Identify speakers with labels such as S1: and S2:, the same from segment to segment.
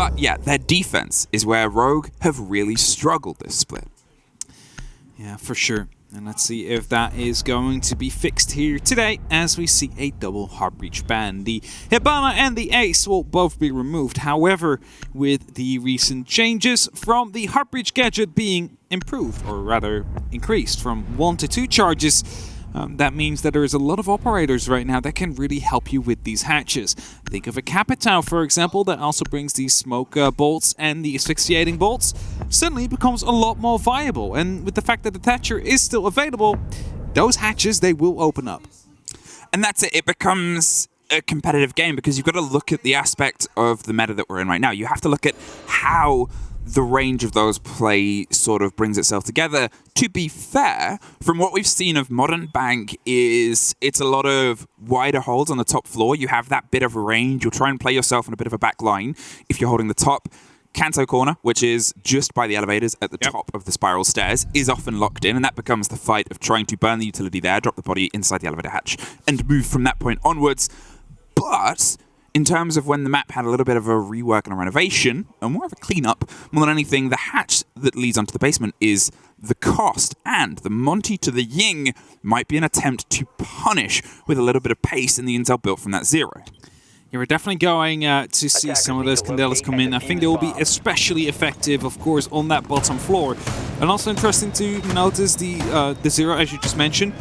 S1: But yeah, their defense is where Rogue have really struggled this split.
S2: Yeah, for sure. And let's see if that is going to be fixed here today as we see a double Heartbreach ban. The Hibana and the Ace will both be removed. However, with the recent changes from the Heartbreach gadget being improved, or rather increased from 1 to 2 charges, that means that there is a lot of operators right now that can really help you with these hatches. Think of a Capitao, for example, that also brings these smoke bolts and the asphyxiating bolts. Suddenly it becomes a lot more viable, and with the fact that the Thatcher is still available, those hatches, they will open up.
S1: And that's it. It becomes a competitive game because you've got to look at the aspect of the meta that we're in right now. You have to look at how the range of those play sort of brings itself together. To be fair, from what we've seen of Modern Bank is it's a lot of wider holds on the top floor. You have that bit of range. You'll try and play yourself in a bit of a back line if you're holding the top. Kanto corner, which is just by the elevators at the top of the spiral stairs, is often locked in, and that becomes the fight of trying to burn the utility there, drop the body inside the elevator hatch, and move from that point onwards. But in terms of when the map had a little bit of a rework and a renovation, and more of a cleanup, more than anything, the hatch that leads onto the basement is the cost, and the Monty to the Ying might be an attempt to punish with a little bit of pace in the intel built from that 0.
S2: Yeah, we're definitely going to see some of those Candelas come in. I think they will be especially effective, of course, on that bottom floor. And also interesting to notice the 0, as you just mentioned,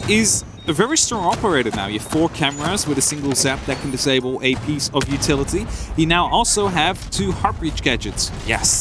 S2: is a very strong operator now. You have 4 cameras with a single zap that can disable a piece of utility. You now also have 2 Heartbreach gadgets.
S1: Yes.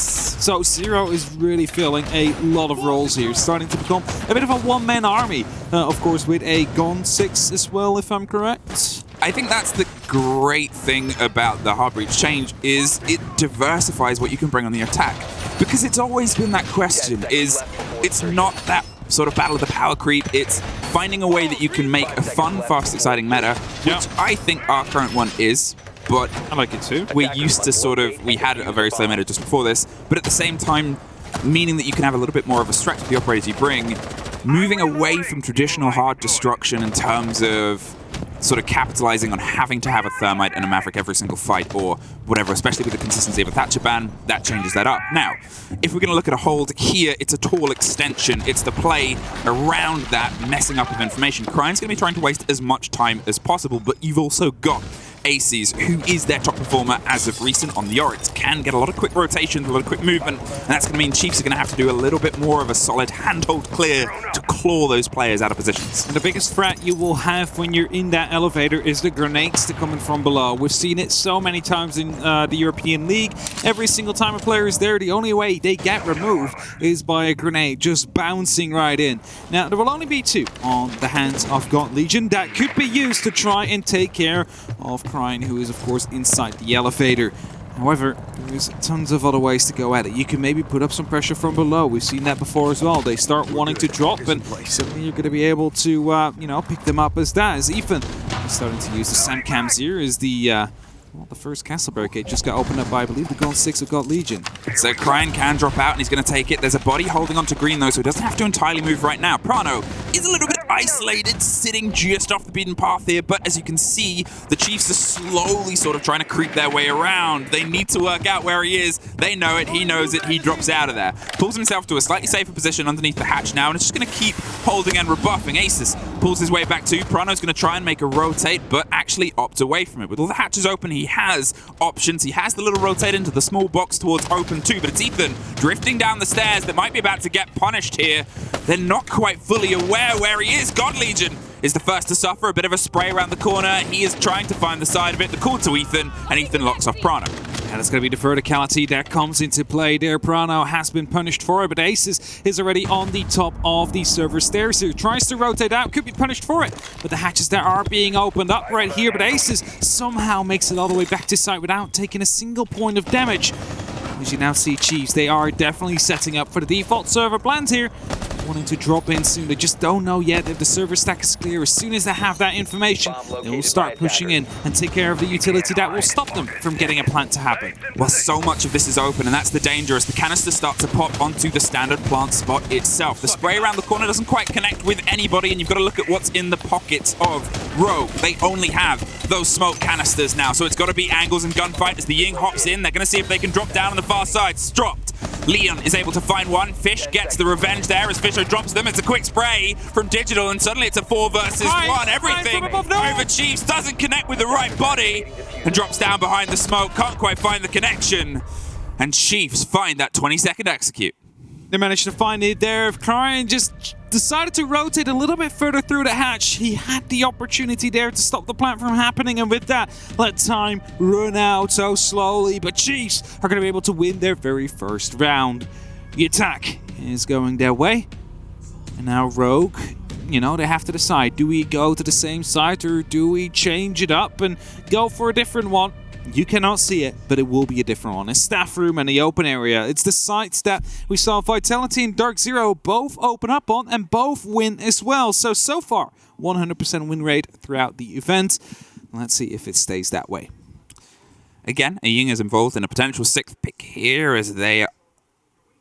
S2: So 0 is really filling a lot of roles here, starting to become a bit of a one-man army. Of course, with a Gon 6 as well, if I'm correct.
S1: I think that's the great thing about the Heartbreach change is it diversifies what you can bring on the attack. Because it's always been that question, is it's not that sort of battle of the power creep, it's finding a way that you can make a fun, fast, exciting meta, which I think our current one is, but
S2: I like it too.
S1: We used to we had a very slow meta just before this, but at the same time, meaning that you can have a little bit more of a stretch with the operators you bring, moving away from traditional hard destruction in terms of sort of capitalizing on having to have a Thermite and a Maverick every single fight or whatever, especially with the consistency of a Thatcher ban, that changes that up. Now, if we're going to look at a hold here, it's a tall extension. It's the play around that messing up of information. Crying's going to be trying to waste as much time as possible, but you've also got Aces, who is their top performer as of recent on the Oryx, can get a lot of quick rotations, a lot of quick movement, and that's going to mean Chiefs are going to have to do a little bit more of a solid handhold clear to claw those players out of positions.
S2: And the biggest threat you will have when you're in that elevator is the grenades to come in from below. We've seen it so many times in the European League. Every single time a player is there, the only way they get removed is by a grenade just bouncing right in. Now, there will only be 2 on the hands of God Legion that could be used to try and take care of Crying, who is of course inside the elevator. However, there's tons of other ways to go at it. You can maybe put up some pressure from below. We've seen that before as well. They start wanting to drop, and suddenly you're going to be able to, you know, pick them up as that. As Ethan is starting to use the SAM cams here as the first castle barricade just got opened up by, I believe, the Gon 6 of God Legion.
S1: So Crying can drop out, and he's going to take it. There's a body holding onto green, though, so he doesn't have to entirely move right now. Prano is a little bit isolated, sitting just off the beaten path here, but as you can see, the Chiefs are slowly sort of trying to creep their way around. They need to work out where he is. They know it. He knows it. He drops out of there. Pulls himself to a slightly safer position underneath the hatch now, and it's just going to keep holding and rebuffing. Aces pulls his way back too. Prano's going to try and make a rotate, but actually opt away from it. With all the hatches open, he has options. He has the little rotate into the small box towards open too, but it's Ethan drifting down the stairs that might be about to get punished here. They're not quite fully aware where he is. God Legion is the first to suffer. A bit of a spray around the corner. He is trying to find the side of it. The call to Ethan, and Ethan locks off Prano.
S2: And it's going to be the verticality that comes into play there. Prano has been punished for it, but Aces is already on the top of the server stairs here. Tries to rotate out, could be punished for it. But the hatches that are being opened up right here, but Aces somehow makes it all the way back to site without taking a single point of damage. As you now see Chiefs, they are definitely setting up for the default server plans here. wanting to drop in soon. They just don't know yet if the server stack is clear. As soon as they have that information, they will start pushing in and take care of the utility that will stop them from getting a plant to happen.
S1: Well, so much of this is open, and that's the danger as the canisters start to pop onto the standard plant spot itself. The spray around the corner doesn't quite connect with anybody, and you've got to look at what's in the pockets of Rogue. They only have those smoke canisters now, so it's got to be angles and gunfight as the Ying hops in. They're going to see if they can drop down on the far side. Dropped. Leon is able to find one. Fish gets the revenge there as Fisher drops them. It's a quick spray from Digital, and suddenly it's a 4 versus 1. Everything over Chiefs, doesn't connect with the right body, and drops down behind the smoke. Can't quite find the connection, and Chiefs find that 20-second execute.
S2: They managed to find it there. Cryan just decided to rotate a little bit further through the hatch. He had the opportunity there to stop the plant from happening, and with that, let time run out so slowly. But Chiefs are going to be able to win their very first round. The attack is going their way. And now Rogue, you know, they have to decide. Do we go to the same site or do we change it up and go for a different one? You cannot see it, but it will be a different one. A staff room and the open area. It's the sites that we saw Vitality and Dark Zero both open up on and both win as well. So far, 100% win rate throughout the event. Let's see if it stays that way.
S1: Again, a Ying is involved in a potential 6th pick here as they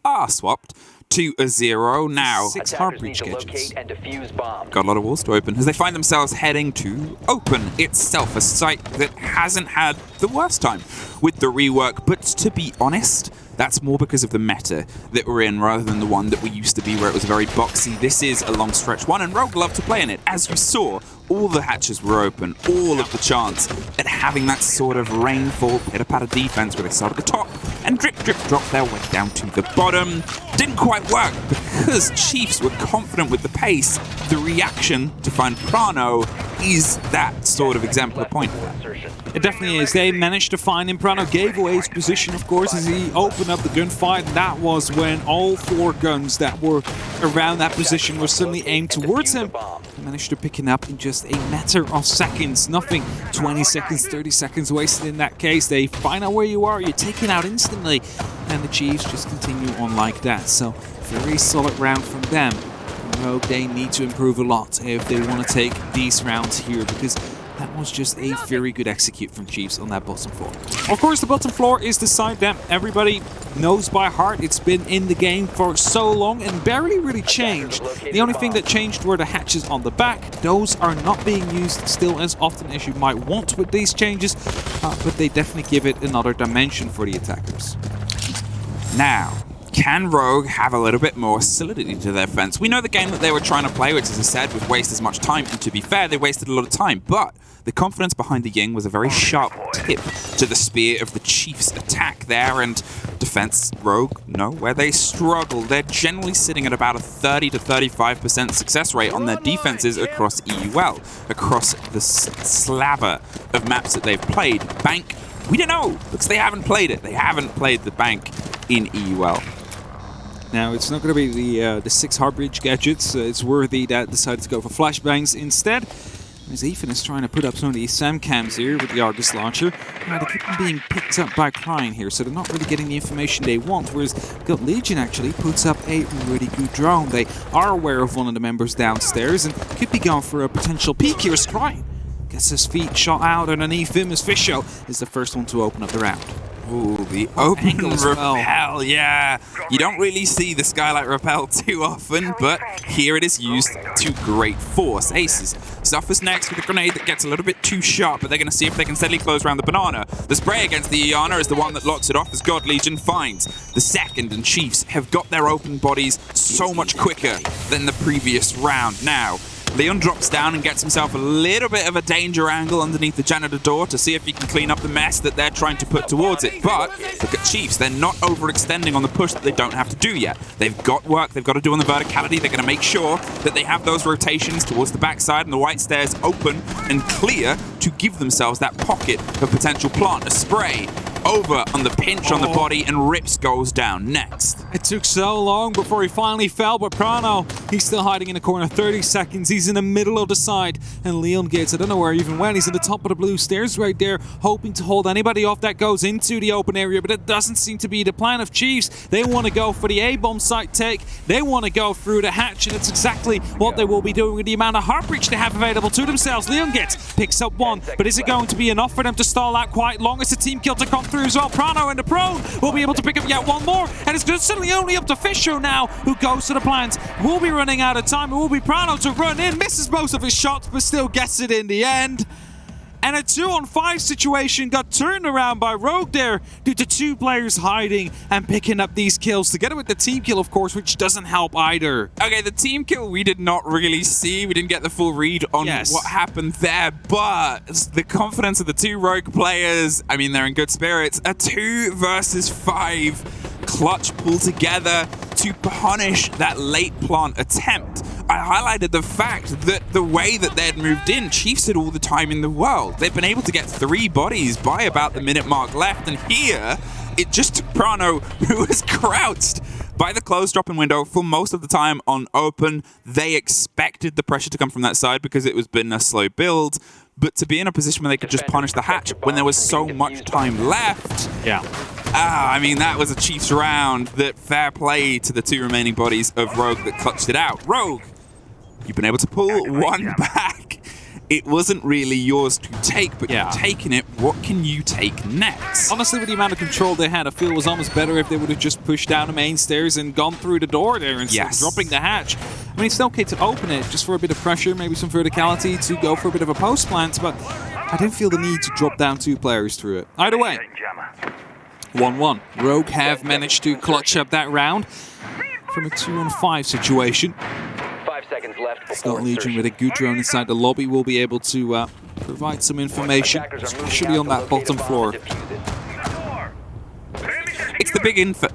S1: are swapped to a 0 now.
S2: 6 hard breach gadgets.
S1: Got a lot of walls to open as they find themselves heading to Open itself, a site that hasn't had the worst time with the rework, but to be honest, that's more because of the meta that we're in rather than the one that we used to be where it was very boxy. This is a long stretch one, and Rogue love to play in it. As you saw, all the hatches were open, all of the chance at having that sort of rainfall pitter-patter defense where they start at the top and drip drop their way down to the bottom. Didn't quite work because Chiefs were confident with the pace. The reaction to find Prano is that sort of exemplar point.
S2: It definitely is. They managed to find him. Prano gave away his position, of course, as he opened up the gunfight. And that was when all 4 guns that were around that position were suddenly aimed towards him. He managed to pick him up in just a matter of seconds. Nothing 20 seconds, 30 seconds wasted in that case. They find out where you are, you're taken out instantly. And the Chiefs just continue on like that. So, very solid round from them. Rogue, they need to improve a lot if they want to take these rounds here, because that was just a very good execute from Chiefs on that bottom floor. Of course, the bottom floor is the side that everybody knows by heart. It's been in the game for so long and barely really changed. The only thing that changed were the hatches on the back. Those are not being used still as often as you might want with these changes, but they definitely give it another dimension for the attackers.
S1: Now, can Rogue have a little bit more solidity to their fence? We know the game that they were trying to play, which, as I said, was waste as much time, and to be fair, they wasted a lot of time, but the confidence behind the Ying was a very sharp tip to the spear of the Chiefs' attack there, and defense, Rogue, know where they struggle. They're generally sitting at about a 30 to 35% success rate on their defenses across EUL, across the slaver of maps that they've played. Bank, we don't know, because they haven't played it. They haven't played the Bank in EUL.
S2: Now, it's not going to be the 6 hard breach gadgets. It's Worthy that decided to go for flashbangs instead. As Ethan is trying to put up some of these SAM cams here with the Argus launcher. They keep them being picked up by Cryan here, so they're not really getting the information they want. Whereas God Legion actually puts up a really good drone. They are aware of one of the members downstairs and could be going for a potential peek here as Cryan gets his feet shot out underneath him as Fisho is the first one to open up the round.
S1: Ooh, the open rappel, yeah. You don't really see the Skylight rappel too often, but here it is used to great force. Aces suffers next with a grenade that gets a little bit too sharp, but they're going to see if they can steadily close around the banana. The spray against the Iana is the one that locks it off as God Legion finds the second, and Chiefs have got their open bodies so much quicker than the previous round. Now, Leon drops down and gets himself a little bit of a danger angle underneath the janitor door to see if he can clean up the mess that they're trying to put towards it. But look at Chiefs, they're not overextending on the push that they don't have to do yet. They've got work they've got to do on the verticality. They're going to make sure that they have those rotations towards the backside and the white stairs open and clear to give themselves that pocket of potential plant. A spray over on the pinch on the body, and Rips goes down next.
S2: It took so long before he finally fell, but Prano, he's still hiding in the corner. 30 seconds, he's in the middle of the side, and Leon Gates, I don't know where he even went. He's at the top of the blue stairs right there, hoping to hold anybody off that goes into the open area, but it doesn't seem to be the plan of Chiefs. They want to go for the A-bomb site take. They want to go through the hatch, and it's exactly what they will be doing with the amount of heart breach they have available to themselves. Leon Gates picks up one, but is it going to be enough for them to stall out quite long? It's a team kill to come through as well. Prano and the Prone will be able to pick up yet one more, and it's suddenly only up to Fisher now, who goes to the plant. Will be running out of time. It will be Prano to run in, misses most of his shots, but still gets it in the end. And a 2-on-5 situation got turned around by Rogue there due to two players hiding and picking up these kills, together with the team kill, of course, which doesn't help either.
S1: Okay, the team kill we did not really see. We didn't get the full read on what happened there, but the confidence of the two Rogue players, I mean, they're in good spirits. A 2 versus 5 clutch pull together to punish that late plant attempt. I highlighted the fact that the way that they had moved in, Chiefs had all the time in the world. They've been able to get 3 bodies by about the minute mark left, and here it just took Prano, who was crouched by the closed drop-in window for most of the time on open. They expected the pressure to come from that side because it was been a slow build, but to be in a position where they could just punish the hatch when there was so much time left.
S2: Yeah.
S1: I mean, that was a Chiefs round. That fair play to the 2 remaining bodies of Rogue that clutched it out. Rogue, you've been able to pull one back. It wasn't really yours to take, but you've taken it. What can you take next?
S2: Honestly, with the amount of control they had, I feel it was almost better if they would have just pushed down the main stairs and gone through the door there instead of dropping the hatch. I mean, it's okay to open it just for a bit of pressure, maybe some verticality to go for a bit of a post plant, but I didn't feel the need to drop down 2 players through it. Either way, 1-1. Rogue have managed to clutch up that round from a 2-on-5 situation.
S3: 5 seconds left.
S2: Scott Legion with a good drone inside the lobby will be able to provide some information, especially on that bottom floor.
S1: It's the big info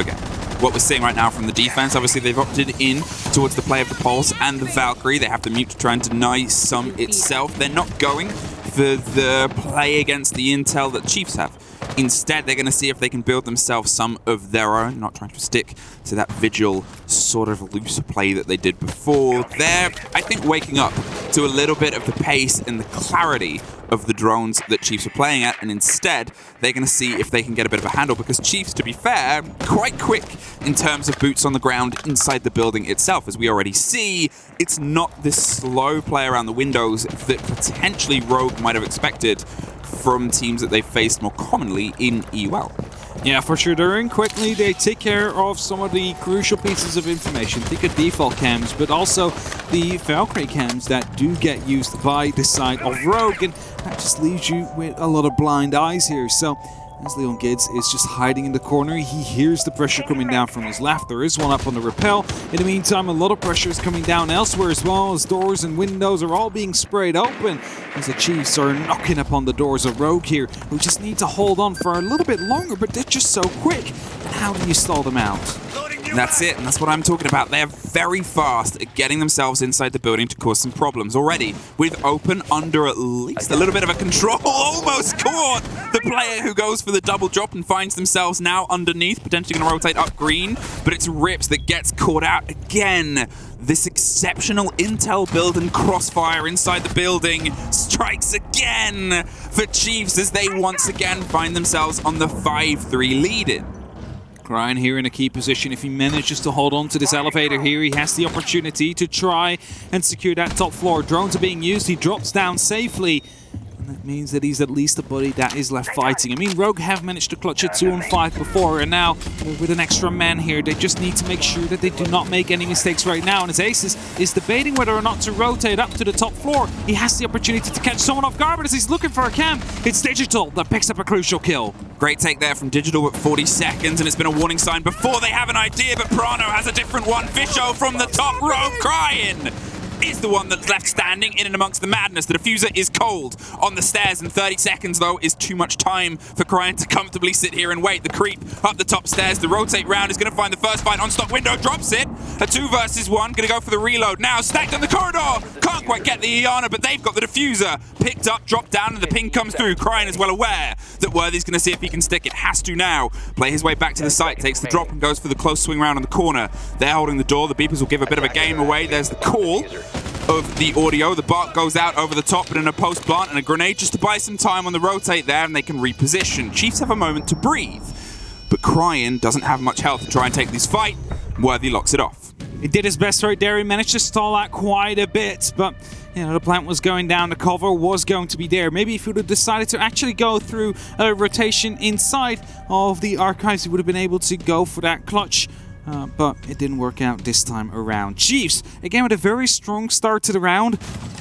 S1: game. What we're seeing right now from the defense, obviously they've opted in towards the play of the Pulse and the Valkyrie. They have to mute to try and deny some itself. They're not going for the play against the intel that Chiefs have. Instead, they're going to see if they can build themselves some of their own, not trying to stick to that Vigil sort of loose play that they did before. They're, I think, waking up to a little bit of the pace and the clarity of the drones that Chiefs are playing at, and instead, they're going to see if they can get a bit of a handle, because Chiefs, to be fair, quite quick in terms of boots on the ground inside the building itself. As we already see, it's not this slow play around the windows that potentially Rogue might have expected from teams that they've faced more commonly in EUL.
S2: Yeah, for sure. They're in quickly. They take care of some of the crucial pieces of information. Think of default cams, but also the Valkyrie cams that do get used by the side of Rogue, and that just leaves you with a lot of blind eyes here. So as Leon Gids is just hiding in the corner, he hears the pressure coming down from his left. There is one up on the rappel. In the meantime, a lot of pressure is coming down elsewhere as well, as doors and windows are all being sprayed open, as the Chiefs are knocking upon the doors of Rogue here, who just need to hold on for a little bit longer, but they're just so quick. And how do you stall them out?
S1: That's it, and that's what I'm talking about. They're very fast at getting themselves inside the building to cause some problems already. With Open under at least a little bit of a control, almost caught the player who goes for the double drop and finds themselves now underneath, potentially going to rotate up green, but it's Rips that gets caught out again. This exceptional intel build and crossfire inside the building strikes again for Chiefs as they once again find themselves on the 5-3 lead-in.
S2: Ryan here in a key position. If he manages to hold on to this elevator here, he has the opportunity to try and secure that top floor. Drones are being used. He drops down safely. And that means that he's at least a buddy that is left fighting. I mean, Rogue have managed to clutch a 2-on-5 before, and now with an extra man here, they just need to make sure that they do not make any mistakes right now. And as Aces is debating whether or not to rotate up to the top floor, he has the opportunity to catch someone off guard, but as he's looking for a cam, it's Digital that picks up a crucial kill.
S1: Great take there from Digital at 40 seconds, and it's been a warning sign before they have an idea, but Prano has a different one. Visho from the top, Rogue crying is the one that's left standing in and amongst the madness. The diffuser is cold on the stairs, and 30 seconds, though, is too much time for Cryan to comfortably sit here and wait. The creep up the top stairs, the rotate round is going to find the first fight on stock window, drops it, A 2 versus 1, gonna go for the reload now. Stacked on the corridor. Can't quite get the Iana, but they've got the diffuser. Picked up, dropped down, and the ping comes through. Cryin is well aware that Worthy's gonna see if he can stick it. Has to now. Play his way back to the site, takes the drop and goes for the close swing round on the corner. They're holding the door. The beepers will give a bit of a game away. There's the call of the audio. The bark goes out over the top, but in a post plant and a grenade just to buy some time on the rotate there, and they can reposition. Chiefs have a moment to breathe, but Cryin doesn't have much health to try and take this fight. Worthy locks it off.
S2: He did his best right there. He managed to stall out quite a bit, but you know, the plant was going down, the cover was going to be there. Maybe if he would have decided to actually go through a rotation inside of the archives, he would have been able to go for that clutch. But it didn't work out this time around. Chiefs, again with a very strong start to the round,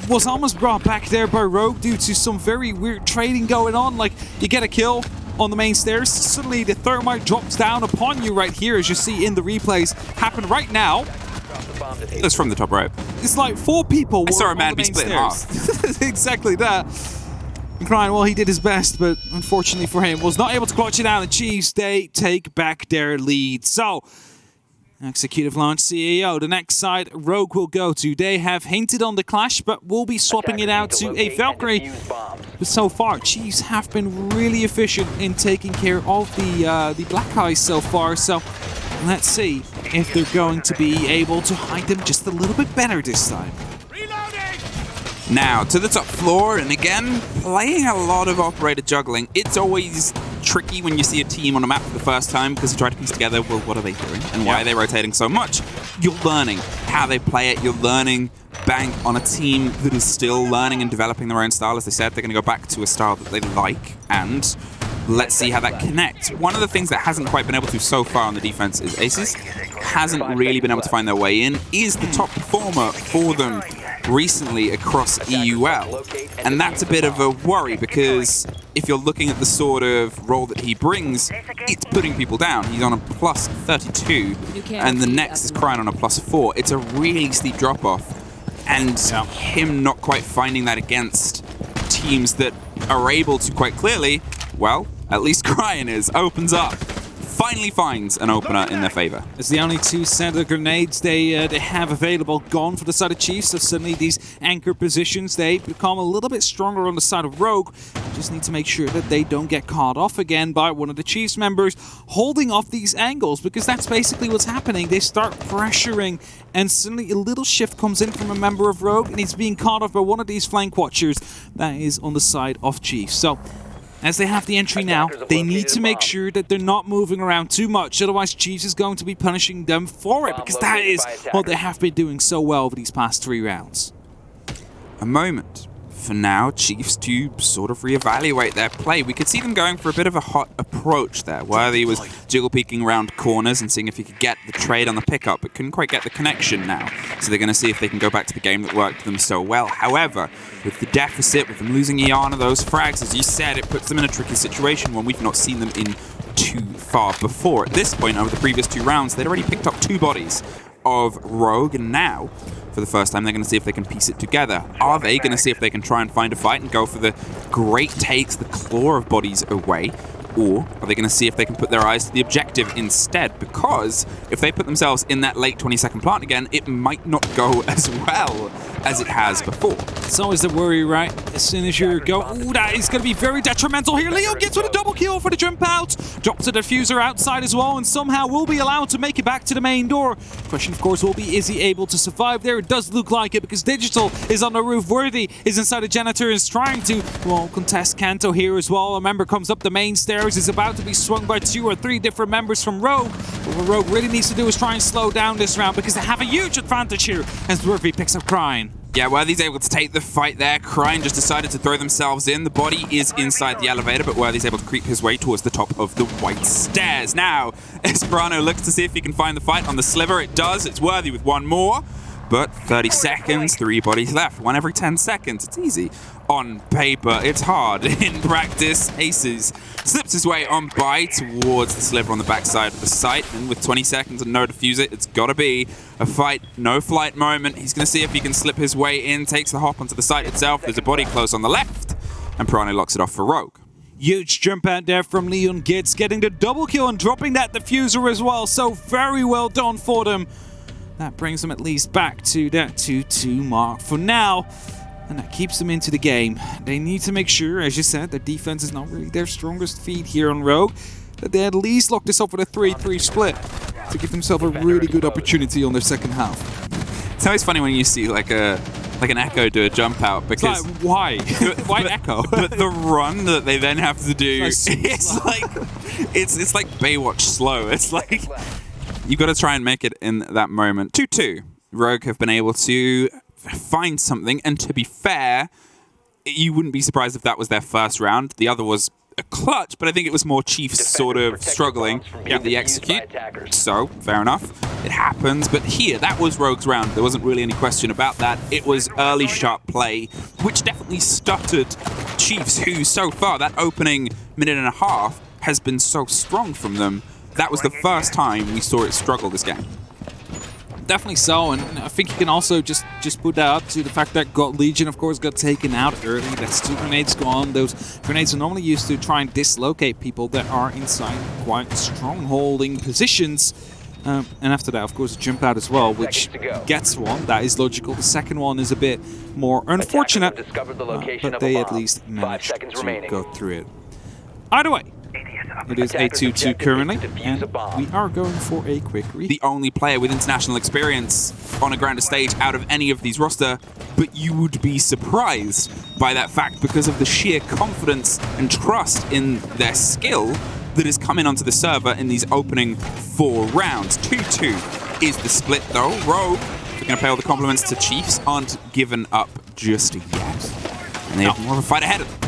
S2: was almost brought back there by Rogue due to some very weird trading going on. Like, you get a kill on the main stairs, suddenly the thermite drops down upon you right here, as you see in the replays happen right now.
S1: That's from the top right.
S2: It's like 4 people were
S1: I saw a
S2: on
S1: man
S2: the
S1: be
S2: main
S1: split in
S2: stairs. Exactly that. And Cryin, well, he did his best, but unfortunately for him, was not able to clutch it out. The Chiefs, they take back their lead. So, Executive Launch CEO, the next side Rogue will go to. They have hinted on the clash, but will be swapping it out to a Valkyrie. But so far, Chiefs have been really efficient in taking care of the Black Eyes so far. So let's see if they're going to be able to hide them just a little bit better this time.
S1: Now to the top floor, and again, playing a lot of operator juggling. It's always tricky when you see a team on a map for the first time because you try to piece together, well, what are they doing and why are they rotating so much? You're learning how they play it. You're learning Bank on a team that is still learning and developing their own style. As they said, they're going to go back to a style that they like, and let's see how that connects. One of the things that hasn't quite been able to so far on the defense is Aces hasn't really been able to find their way in, is the top performer for them recently across EUL, and that's a bit of a worry because if you're looking at the sort of role that he brings, it's putting people down. He's on a plus 32 and the next is Cryin on a plus 4. It's a really steep drop off, and him not quite finding that against teams that are able to quite clearly, well, at least Cryin opens up. Finally finds an opener in their favor.
S2: It's the only 2 center grenades they have available gone for the side of Chiefs, so suddenly these anchor positions, they become a little bit stronger on the side of Rogue. Just need to make sure that they don't get caught off again by one of the Chiefs members holding off these angles, because that's basically what's happening. They start pressuring, and suddenly a little shift comes in from a member of Rogue, and he's being caught off by one of these flank watchers that is on the side of Chiefs. So, as they have the entry now, they need to make sure that they're not moving around too much, otherwise Chiefs is going to be punishing them for it, because that is what they have been doing so well over these past 3 rounds.
S1: A moment for now, Chiefs to sort of reevaluate their play. We could see them going for a bit of a hot approach there, where he was jiggle peeking around corners and seeing if he could get the trade on the pickup, but couldn't quite get the connection now. So they're going to see if they can go back to the game that worked for them so well. However, with the deficit, with them losing Iana, those frags, as you said, it puts them in a tricky situation when we've not seen them in too far before. At this point, over the previous 2 rounds, they'd already picked up 2 bodies of Rogue, and now, for the first time, they're going to see if they can piece it together. Are they going to see if they can try and find a fight and go for the great takes, the claw of bodies away? Or are they going to see if they can put their eyes to the objective instead? Because if they put themselves in that late 20-second plant again, it might not go as well as it has before.
S2: It's always the worry, right? As soon as you go, ooh, that is going to be very detrimental here. Leo gets with a double kill for the jump out. Drops a diffuser outside as well, and somehow will be allowed to make it back to the main door. Question, of course, will be, is he able to survive there? It does look like it, because Digital is on the roof. Worthy is inside the janitor, is trying to, well, contest Kanto here as well. A member comes up the main stairs, is about to be swung by 2 or 3 different members from Rogue. But what Rogue really needs to do is try and slow down this round, because they have a huge advantage here as Worthy picks up Cryin.
S1: Yeah, Worthy's able to take the fight there. Cryin just decided to throw themselves in. The body is inside the elevator, but Worthy's able to creep his way towards the top of the white stairs. Now, Esperano looks to see if he can find the fight on the sliver. It does. It's Worthy with 1 more. But 30 seconds, 3 bodies left. 1 every 10 seconds. It's easy. On paper, it's hard. In practice, Aces slips his way on by towards the sliver on the backside of the site. And with 20 seconds and no diffuser, it's got to be a fight, no flight moment. He's going to see if he can slip his way in. Takes the hop onto the site itself. There's a body close on the left. And Pirani locks it off for Rogue.
S2: Huge jump out there from Leon Gitz, getting the double kill and dropping that diffuser as well. So very well done for them. That brings them at least back to that 2-2 mark for now. And that keeps them into the game. They need to make sure, as you said, that defense is not really their strongest feat here on Rogue, that they at least lock this up with a 3-3 split to give themselves a really good opportunity on their second half.
S1: It's always funny when you see like an Echo do a jump out, because
S2: It's like, why? Why Echo?
S1: But the run that they then have to do, it's like Baywatch slow. It's like you've got to try and make it in that moment. 2-2. Rogue have been able to find something, and to be fair, you wouldn't be surprised if that was their first round. The other was a clutch, but I think it was more Chiefs sort of struggling with the execute. So, fair enough. It happens, but here, that was Rogue's round. There wasn't really any question about that. It was early sharp play, which definitely stuttered Chiefs, who so far, that opening minute and a half, has been so strong from them. That was the first time we saw it struggle this game.
S2: Definitely so, and I think you can also just put that up to the fact that God Legion, of course, got taken out early. That's 2 grenades gone. Those grenades are normally used to try and dislocate people that are inside quite strong holding positions. And after that, of course, a jump out as well, which gets one. That is logical. The second one is a bit more unfortunate, but they at least managed to go through it. Either way, it is a 2-2 currently, and we are going for a quick read.
S1: The only player with international experience on a grander stage out of any of these roster, but you would be surprised by that fact because of the sheer confidence and trust in their skill that is coming onto the server in these opening 4 rounds. 2-2 is the split though. Rogue, we're going to pay all the compliments to Chiefs, aren't given up just yet. And they have more of a fight ahead of them.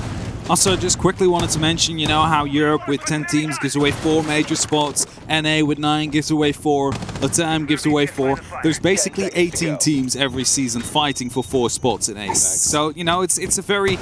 S2: Also, just quickly wanted to mention, you know, how Europe with 10 teams gives away 4 major spots, NA with 9 gives away 4, LATAM gives away 4. There's basically 18 teams every season fighting for 4 spots in APAC. So, you know, it's a very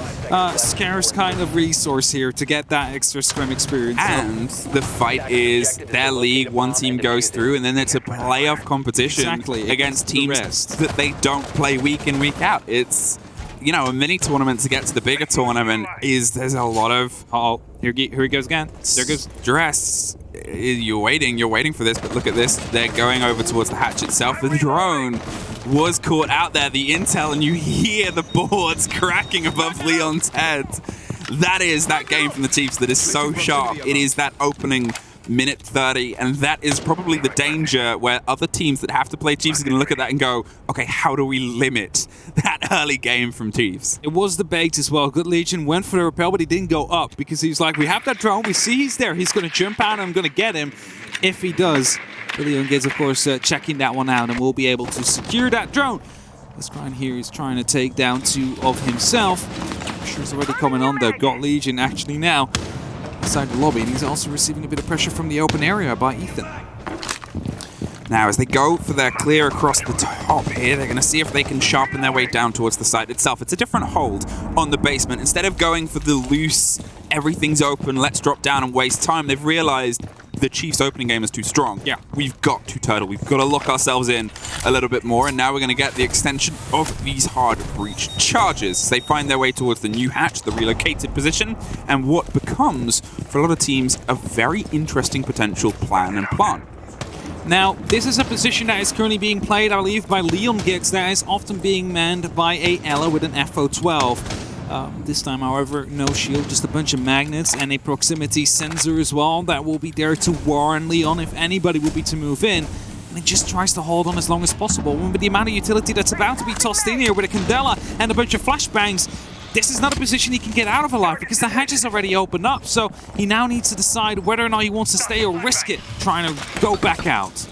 S2: scarce kind of resource here to get that extra scrim experience.
S1: And the fight is their league, one team goes through, and then it's a playoff competition against teams that they don't play week in, week out. It's, you know, a mini tournament to get to the bigger tournament there's a lot of...
S2: Oh, here he goes again. There goes
S1: stress. You're waiting for this, but look at this. They're going over towards the hatch itself. The drone was caught out there, the intel, and you hear the boards cracking above Leon's head. That is that game from the Chiefs that is so sharp. It is that opening minute 30, and that is probably the danger where other teams that have to play Chiefs are going to look at that and go, okay, how do we limit that early game from Chiefs?
S2: It was the bait as well. Good Legion went for the rappel, but he didn't go up because he's like, we have that drone, we see he's there, he's going to jump out and I'm going to get him. If he does, Leon Gates, of course, checking that one out, and we'll be able to secure that drone. This guy here is trying to take down 2 of himself. I'm sure it's already coming on though. Got Legion actually now inside the lobby, and he's also receiving a bit of pressure from the open area by Ethan.
S1: Now, as they go for their clear across the top here, they're going to see if they can sharpen their way down towards the site itself. It's a different hold on the basement. Instead of going for the loose, everything's open, let's drop down and waste time, they've realized the Chiefs' opening game is too strong.
S2: Yeah.
S1: We've got to turtle. We've got to lock ourselves in a little bit more, and now we're going to get the extension of these hard breach charges. They find their way towards the new hatch, the relocated position, and what becomes, for a lot of teams, a very interesting potential plan and plan.
S2: Now, this is a position that is currently being played, I believe, by Leon Giggs, that is often being manned by a Ella with an FO12. This time, however, no shield, just a bunch of magnets and a proximity sensor as well that will be there to warn Leon if anybody will be to move in. And it just tries to hold on as long as possible. And with the amount of utility that's about to be tossed in here with a Candela and a bunch of flashbangs, this is not a position he can get out of alive because the hatch is already opened up. So he now needs to decide whether or not he wants to stay or risk it trying to go back out.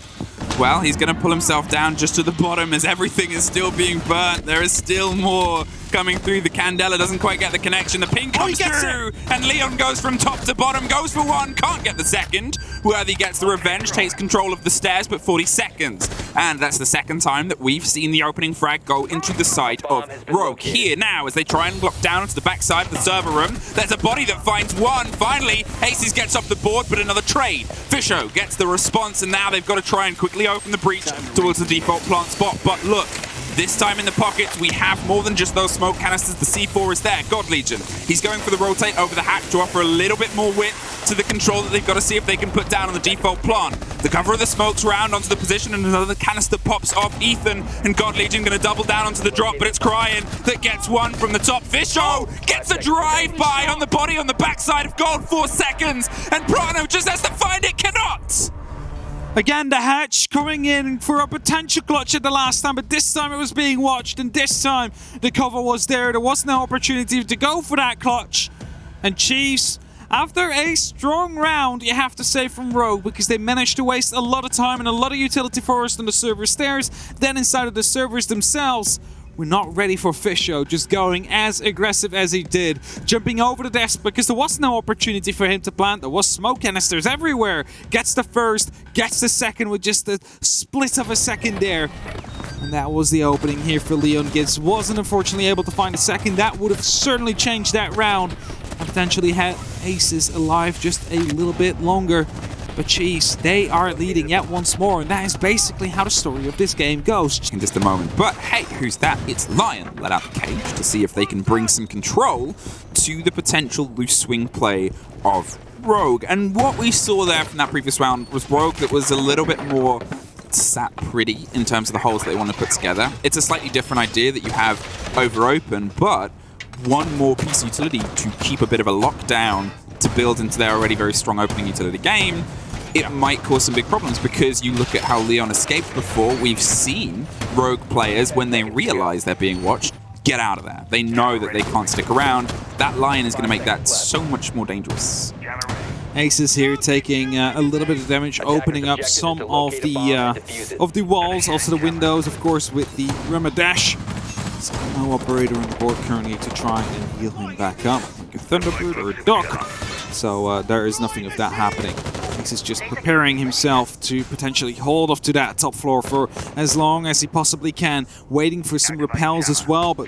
S1: Well, he's going to pull himself down just to the bottom as everything is still being burnt. There is still more coming through. The Candela doesn't quite get the connection. The ping comes through, and Leon goes from top to bottom, goes for one, can't get the second. Worthy gets the revenge, takes control of the stairs, but 40 seconds. And that's the second time that we've seen the opening frag go into the side of Rogue. Here now, as they try and block down onto the backside of the server room, there's a body that finds one. Finally, Aces gets off the board, but another trade. Fisho gets the response, and now they've got to try and quickly open the breach towards the default plant spot. But look, this time in the pockets, we have more than just those smoke canisters. The C4 is there. God Legion. He's going for the rotate over the hatch to offer a little bit more width to the control that they've got to see if they can put down on the default plant. The cover of the smokes round onto the position, and another canister pops off Ethan, and God Legion going to double down onto the drop, but it's Cryan that gets one from the top. Fisho gets a drive-by on the body on the backside of Gold, 4 seconds, and Prano just has to find it, cannot!
S2: Again, the hatch coming in for a potential clutch at the last time, but this time it was being watched, and this time the cover was there. There was no opportunity to go for that clutch. And Chiefs, after a strong round, you have to say, from Rogue, because they managed to waste a lot of time and a lot of utility first on the server stairs, then inside of the servers themselves. We're not ready for Fisho just going as aggressive as he did, jumping over the desk because there was no opportunity for him to plant. There was smoke canisters everywhere. Gets the first, gets the second with just a split of a second there. And that was the opening here for Leon Gibbs. Wasn't unfortunately able to find a second. That would have certainly changed that round and potentially had Aces alive just a little bit longer. But Chiefs, they are leading yet once more, and that is basically how the story of this game goes.
S1: In just a moment. But hey, who's that? It's Lion let out the cage to see if they can bring some control to the potential loose swing play of Rogue. And what we saw there from that previous round was Rogue that was a little bit more sat pretty in terms of the holes that they want to put together. It's a slightly different idea that you have over open, but one more piece of utility to keep a bit of a lockdown to build into their already very strong opening utility game. It might cause some big problems because you look at how Leon escaped before. We've seen Rogue players, when they realize they're being watched, get out of there. They know that they can't stick around. That Lion is going to make that so much more dangerous.
S2: Aces here taking a little bit of damage, opening up some of the walls, also the windows, of course, with the Ramadash. No operator on the board currently to try and heal him back up, like a Thunderbird or a Duck. So there is nothing of that happening. Ace is just preparing himself to potentially hold off to that top floor for as long as he possibly can, waiting for some repels as well, but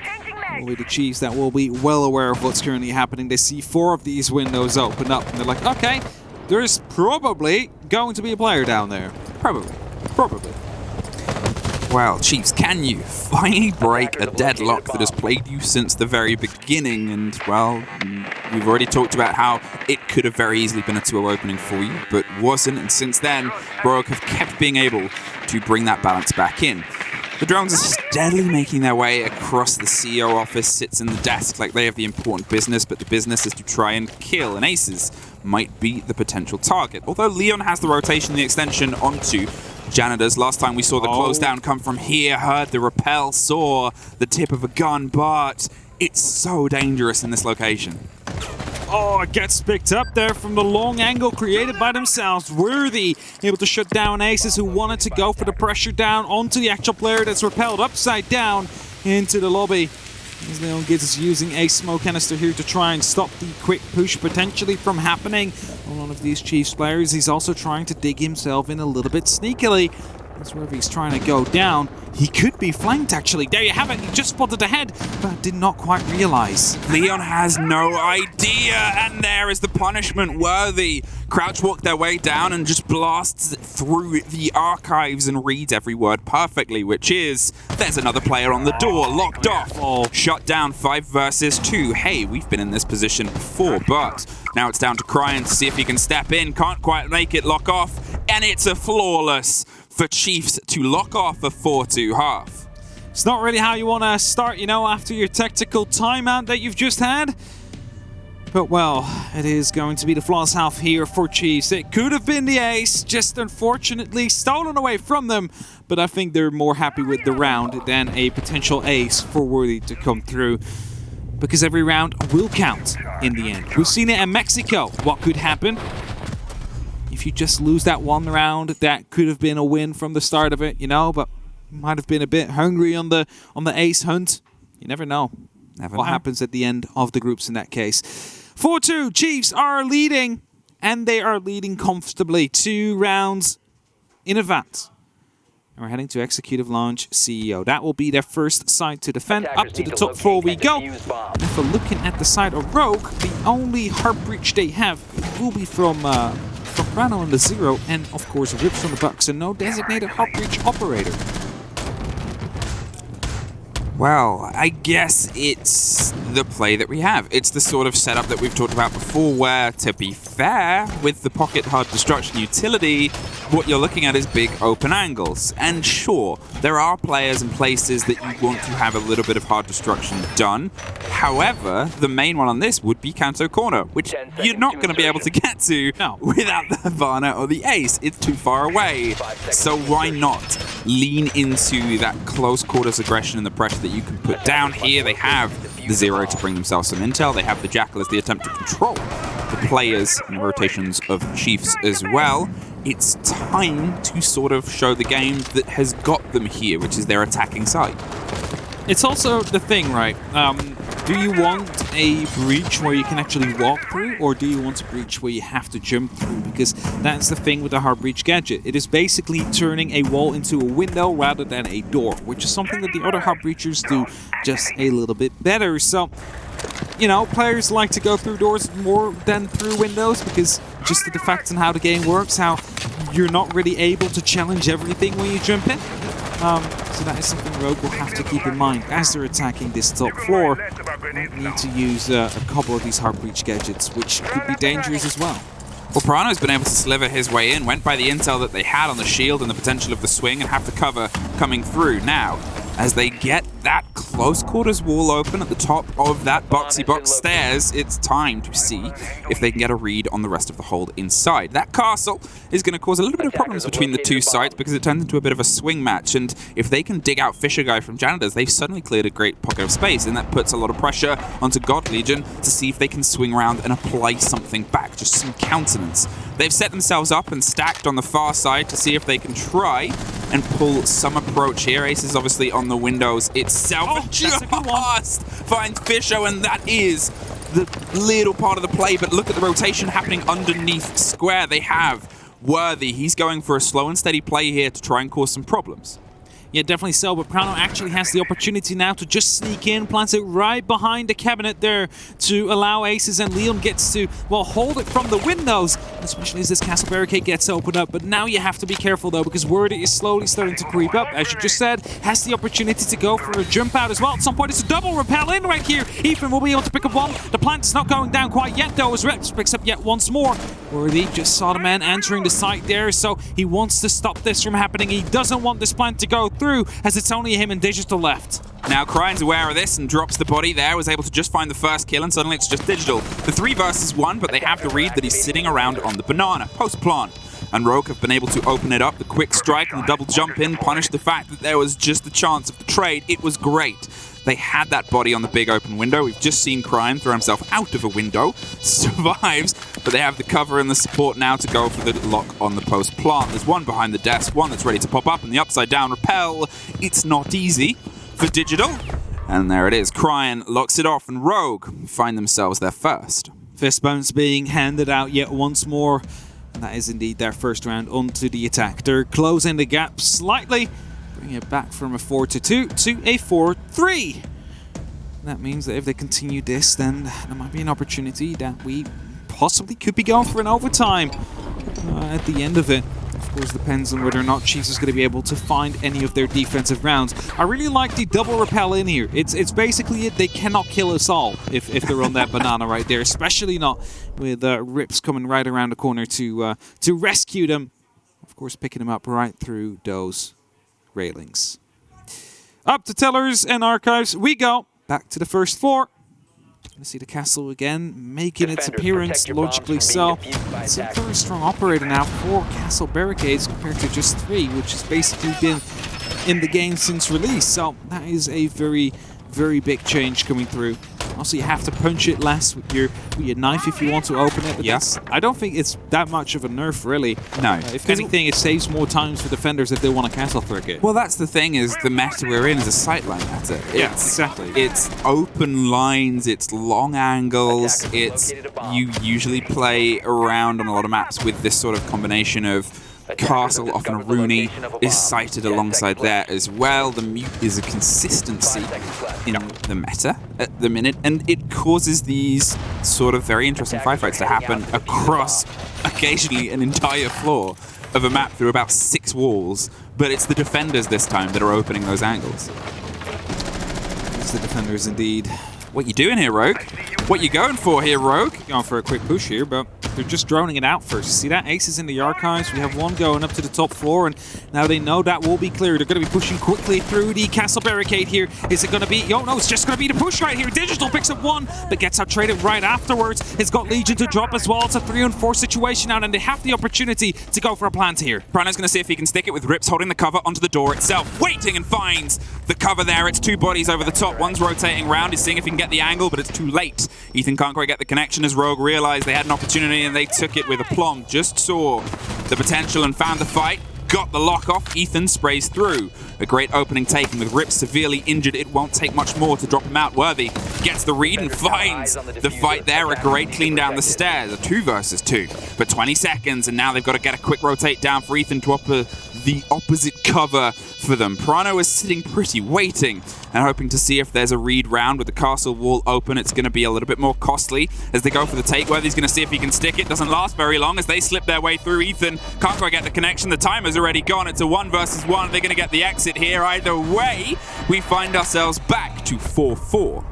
S2: with the Chiefs that will be well aware of what's currently happening. They see 4 of these windows open up, and they're like, okay, there's probably going to be a player down there. Probably.
S1: Well, Chiefs, can you finally break a deadlock that has plagued you since the very beginning? And, well, we've already talked about how it could have very easily been a 2-0 opening for you, but wasn't. And since then, Rogue have kept being able to bring that balance back in. The drones are steadily making their way across the CEO office, sits in the desk like they have the important business, but the business is to try and kill, and Aces might be the potential target. Although Leon has the rotation, the extension onto Janitors. Last time we saw the close down come from here, heard the rappel, saw the tip of a gun, but it's so dangerous in this location.
S2: Oh, it gets picked up there from the long angle created by themselves. Worthy able to shut down Aces, who wanted to go for the pressure down onto the actual player that's repelled upside down into the lobby. As Leon Gibbs is using a smoke canister here to try and stop the quick push potentially from happening on one of these Chiefs players. He's also trying to dig himself in a little bit sneakily. That's wherever he's trying to go down. He could be flanked, actually. There you have it. He just spotted the head, but did not quite realize.
S1: Leon has no idea, and there is the punishment. Worthy crouch walk their way down and just blasts through the archives and reads every word perfectly, which is, there's another player on the door, locked off. Shut down 5 versus 2. Hey, we've been in this position before, but now it's down to Cryan to see if he can step in. Can't quite make it lock off, and it's a flawless for Chiefs to lock off a 4-2 half.
S2: It's not really how you want to start, you know, after your tactical timeout that you've just had. But, well, it is going to be the flawless half here for Chiefs. It could have been the ace, just unfortunately stolen away from them. But I think they're more happy with the round than a potential ace for Worthy to come through. Because every round will count in the end. We've seen it in Mexico. What could happen? If you just lose that one round, that could have been a win from the start of it, you know, but might have been a bit hungry on the ace hunt. You never know what happens at the end of the groups in that case. 4-2, Chiefs are leading, and they are leading comfortably 2 rounds in advance. And we're heading to Executive Launch CEO. That will be their first site to defend. Up to the top floor we go. And if we're looking at the side of Rogue, the only heart breach they have will be from Prano on the 0, and of course Rips on the Bucks, and no designated heart breach operator.
S1: Well, I guess it's the play that we have. It's the sort of setup that we've talked about before where, to be fair, with the pocket hard destruction utility, what you're looking at is big open angles. And sure, there are players and places that you want to have a little bit of hard destruction done. However, the main one on this would be Kanto Corner, which you're not going to be able to get to without the Havana or the Ace. It's too far away. So why not lean into that close quarters aggression and the pressure that you can put down here? They have the Zero to bring themselves some intel. They have the Jackal as the attempt to control the players and rotations of Chiefs as well. It's time to sort of show the game that has got them here, which is their attacking side.
S2: It's also the thing, right? Do you want a breach where you can actually walk through, or do you want a breach where you have to jump through? Because that's the thing with the hard breach gadget. It is basically turning a wall into a window rather than a door, which is something that the other hard breachers do just a little bit better. So, you know, players like to go through doors more than through windows because just the facts and how the game works, how you're not really able to challenge everything when you jump in. So that is something Rogue will have to keep in mind as they're attacking this top floor. They need to use a couple of these hard breach gadgets, which could be dangerous as well.
S1: Well, Pirano's been able to sliver his way in, went by the intel that they had on the shield and the potential of the swing and have the cover coming through. Now, as they get that close quarters wall open at the top of that boxy box stairs, it's time to see if they can get a read on the rest of the hold inside. That castle is going to cause a little bit of problems between the two sides because it turns into a bit of a swing match, and if they can dig out Fisher Guy from Janitors, they've suddenly cleared a great pocket of space, and that puts a lot of pressure onto God Legion to see if they can swing around and apply something back, just some countenance. They've set themselves up and stacked on the far side to see if they can try and pull some approach here. Ace is obviously on the windows itself.
S2: Oh,
S1: just finds Fisher, and that is the little part of the play. But look at the rotation happening underneath Square. They have Worthy. He's going for a slow and steady play here to try and cause some problems.
S2: Yeah, definitely so, but Prano actually has the opportunity now to just sneak in, plants it right behind the cabinet there to allow Aces, and Leon gets to, well, hold it from the windows, especially as this castle barricade gets opened up. But now you have to be careful, though, because Worthy is slowly starting to creep up, as you just said, has the opportunity to go for a jump out as well. At some point, it's a double repel in right here. Ethan will be able to pick up one. The plant is not going down quite yet, though, as Rex picks up yet once more. Worthy just saw the man entering the site there, so he wants to stop this from happening. He doesn't want this plant to go through, as it's only him and Digital left.
S1: Now Cryan's aware of this and drops the body there, was able to just find the first kill, and suddenly it's just Digital. The 3 versus 1, but they have the read that he's sitting around on the banana, post-plant. And Rogue have been able to open it up. The quick strike and the double jump in punished the fact that there was just the chance of the trade. It was great. They had that body on the big open window. We've just seen Cryan throw himself out of a window, survives, but they have the cover and the support now to go for the lock on the post plant. There's one behind the desk, one that's ready to pop up, and the upside down repel. It's not easy for Digital. And there it is. Cryan locks it off, and Rogue find themselves their first.
S2: Fist bumps being handed out yet once more. And that is indeed their first round onto the attack. They're closing the gap slightly, bringing it back from a 4-2 to a 4-3. That means that if they continue this, then there might be an opportunity that we possibly could be going for an overtime at the end of it. Of course, depends on whether or not Chiefs is going to be able to find any of their defensive rounds. I really like the double repel in here. It's basically it. They cannot kill us all if they're on that banana right there, especially not with Rips coming right around the corner to rescue them. Of course, picking them up right through those railings. Up to tellers and archives we go. Back to the first floor. Gonna see the castle again making its appearance, logically so. It's a very strong operator now, 4 castle barricades compared to just 3, which has basically been in the game since release. So that is a very, very big change coming through. Also, you have to punch it less with your knife if you want to open it. But
S1: yes.
S2: I don't think it's that much of a nerf, really.
S1: No.
S2: If anything, it saves more times for defenders if they want to castle frigate.
S1: Well, that's the thing, is the meta we're in is a sightline meta.
S2: Yeah, exactly.
S1: It's open lines, it's long angles, you usually play around on a lot of maps with this sort of combination of castle, often a Rooney, is sighted alongside there as well. The mute is a consistency in the meta at the minute, and it causes these sort of very interesting firefights to happen across occasionally an entire floor of a map through about 6 walls, but it's the defenders this time that are opening those angles.
S2: It's the defenders indeed.
S1: What you doing here, Rogue? What you going for here, Rogue?
S2: Going for a quick push here, but they're just droning it out first. See that? Ace is in the archives. We have one going up to the top floor, and now they know that will be clear. They're going to be pushing quickly through the castle barricade here. Is it going to be... Oh, no, it's just going to be the push right here. Digital picks up one, but gets out traded right afterwards. It's got Legion to drop as well. It's a 3-on-4 situation now, and they have the opportunity to go for a plant here.
S1: Prano's going to see if he can stick it with Rips holding the cover onto the door itself. Waiting and finds the cover there. It's two bodies over the top. One's rotating around. He's seeing if he can get the angle, but it's too late. Ethan can't quite get the connection as Rogue realized they had an opportunity and they took it with aplomb. Just saw the potential and found the fight. Got the lock off. Ethan sprays through. A great opening taken with Rip severely injured. It won't take much more to drop him out. Worthy gets the read and finds the fight there. A great clean down the stairs. A 2 versus 2. But 20 seconds, and now they've got to get a quick rotate down for Ethan to offer the opposite cover for them. Prano is sitting pretty, waiting and hoping to see if there's a read round. With the castle wall open, it's going to be a little bit more costly as they go for the take. Worthy's going to see if he can stick it. Doesn't last very long as they slip their way through. Ethan can't quite get the connection. The timer's already gone. It's a 1 versus 1. They're going to get the exit here. Either way, we find ourselves back to 4-4.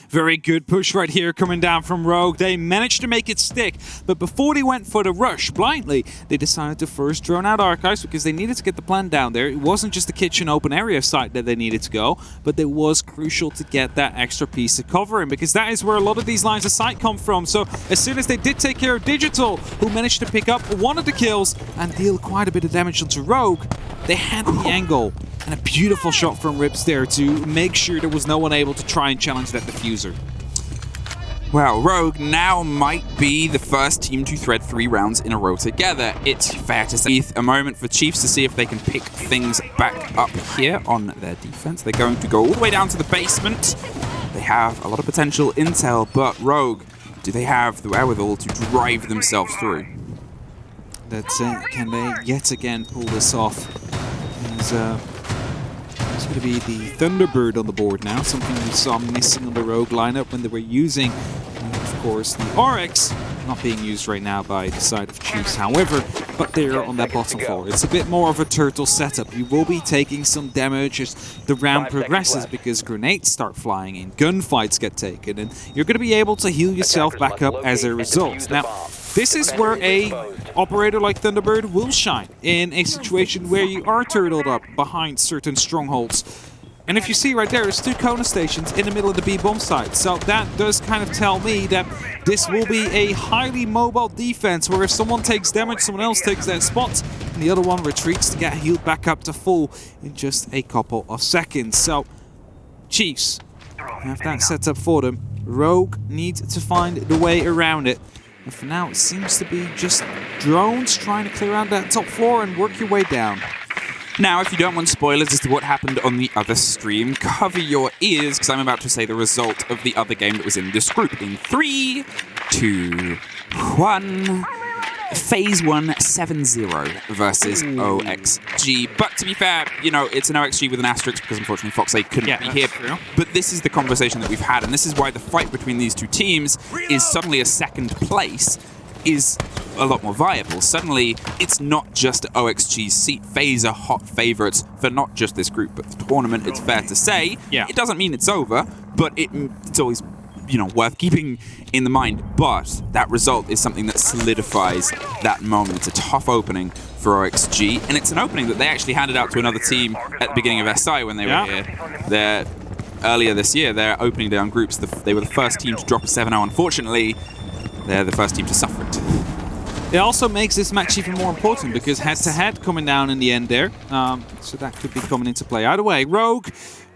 S2: Very good push right here coming down from Rogue. They managed to make it stick, but before they went for the rush blindly, they decided to first drone out archives because they needed to get the plan down there. It wasn't just the kitchen open area site that they needed to go, but it was crucial to get that extra piece of covering because that is where a lot of these lines of sight come from. So as soon as they did take care of Digital, who managed to pick up one of the kills and deal quite a bit of damage onto Rogue, they had the angle. And a beautiful shot from Rips there to make sure there was no one able to try and challenge that diffuser.
S1: Well, Rogue now might be the first team to thread 3 rounds in a row together. It's fair to say a moment for Chiefs to see if they can pick things back up here on their defense. They're going to go all the way down to the basement. They have a lot of potential intel, but Rogue, do they have the wherewithal to drive themselves through?
S2: That's it. Can they yet again pull this off? It's going to be the Thunderbird on the board now, something we saw missing on the Rogue lineup when they were using, of course, the RX, not being used right now by the side of Chiefs, however, but they're on that bottom floor. It's a bit more of a turtle setup. You will be taking some damage as the round progresses because grenades start flying in, gunfights get taken, and you're going to be able to heal yourself back up as a result. Now, this is where a operator like Thunderbird will shine in a situation where you are turtled up behind certain strongholds. And if you see right there, there's 2 Kona stations in the middle of the B-bomb site. So that does kind of tell me that this will be a highly mobile defense where if someone takes damage, someone else takes that spot, and the other one retreats to get healed back up to full in just a couple of seconds. So Chiefs have that set up for them. Rogue needs to find the way around it. And for now, it seems to be just drones trying to clear out that top floor and work your way down.
S1: Now, if you don't want spoilers as to what happened on the other stream, cover your ears, because I'm about to say the result of the other game that was in this group. In 3, 2, 1... Phase 1 7-0 versus OXG. But to be fair, you know, it's an OXG with an asterisk because unfortunately Foxay couldn't be here.
S2: True.
S1: But this is the conversation that we've had, and this is why the fight between these two teams is suddenly a second place is a lot more viable. Suddenly, it's not just OXG's seat. FaZe are hot favorites for not just this group, but the tournament. It's fair to say.
S2: Yeah.
S1: It doesn't mean it's over, but it's always, you know, worth keeping in the mind. But that result is something that solidifies that moment. It's a tough opening for OXG, and it's an opening that they actually handed out to another team at the beginning of SI when they were here. Earlier this year, their opening day on groups, they were the first team to drop a 7-0. Unfortunately, they're the first team to suffer it.
S2: It also makes this match even more important because head-to-head coming down in the end there. So that could be coming into play. Either way, Rogue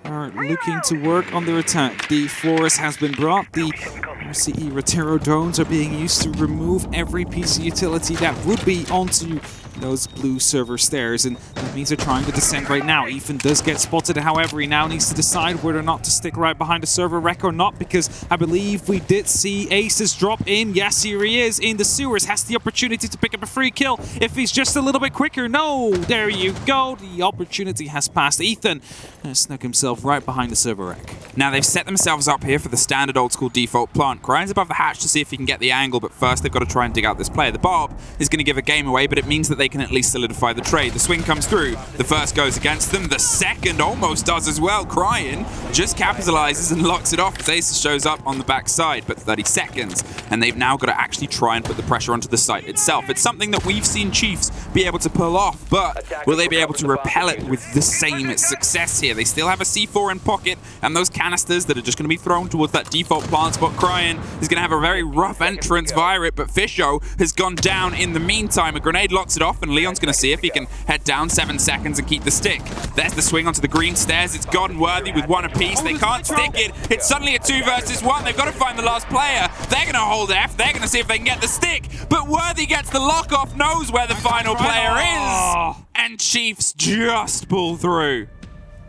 S2: are looking to work on their attack. The Flores has been brought. The RGE Rotero drones are being used to remove every piece of utility that would be onto those blue server stairs, and that means they're trying to descend right now. Ethan does get spotted, however, he now needs to decide whether or not to stick right behind the server wreck or not, because I believe we did see Aces drop in. Yes, here he is in the sewers, has the opportunity to pick up a free kill if he's just a little bit quicker. No, there you go, the opportunity has passed. Ethan has snuck himself right behind the server wreck.
S1: Now they've set themselves up here for the standard old school default plant. Grinds above the hatch to see if he can get the angle, but first they've got to try and dig out this player. The Bob is going to give a game away, but it means that they can at least solidify the trade. The swing comes through. The first goes against them. The second almost does as well. Cryin just capitalizes and locks it off as Ace shows up on the backside, but 30 seconds. And they've now got to actually try and put the pressure onto the site itself. It's something that we've seen Chiefs be able to pull off, but will they be able to repel it with the same success here? They still have a C4 in pocket, and those canisters that are just going to be thrown towards that default plant spot. Cryin is going to have a very rough entrance via it, but Fisho has gone down in the meantime. A grenade locks it off, and Leon's going to see if he can head down 7 seconds and keep the stick. There's the swing onto the green stairs. It's God and Worthy with one apiece. They can't stick it. It's suddenly a 2 versus 1. They've got to find the last player. They're going to hold F. They're going to see if they can get the stick, but Worthy gets the lock off, knows where the final player is, and Chiefs just pull through.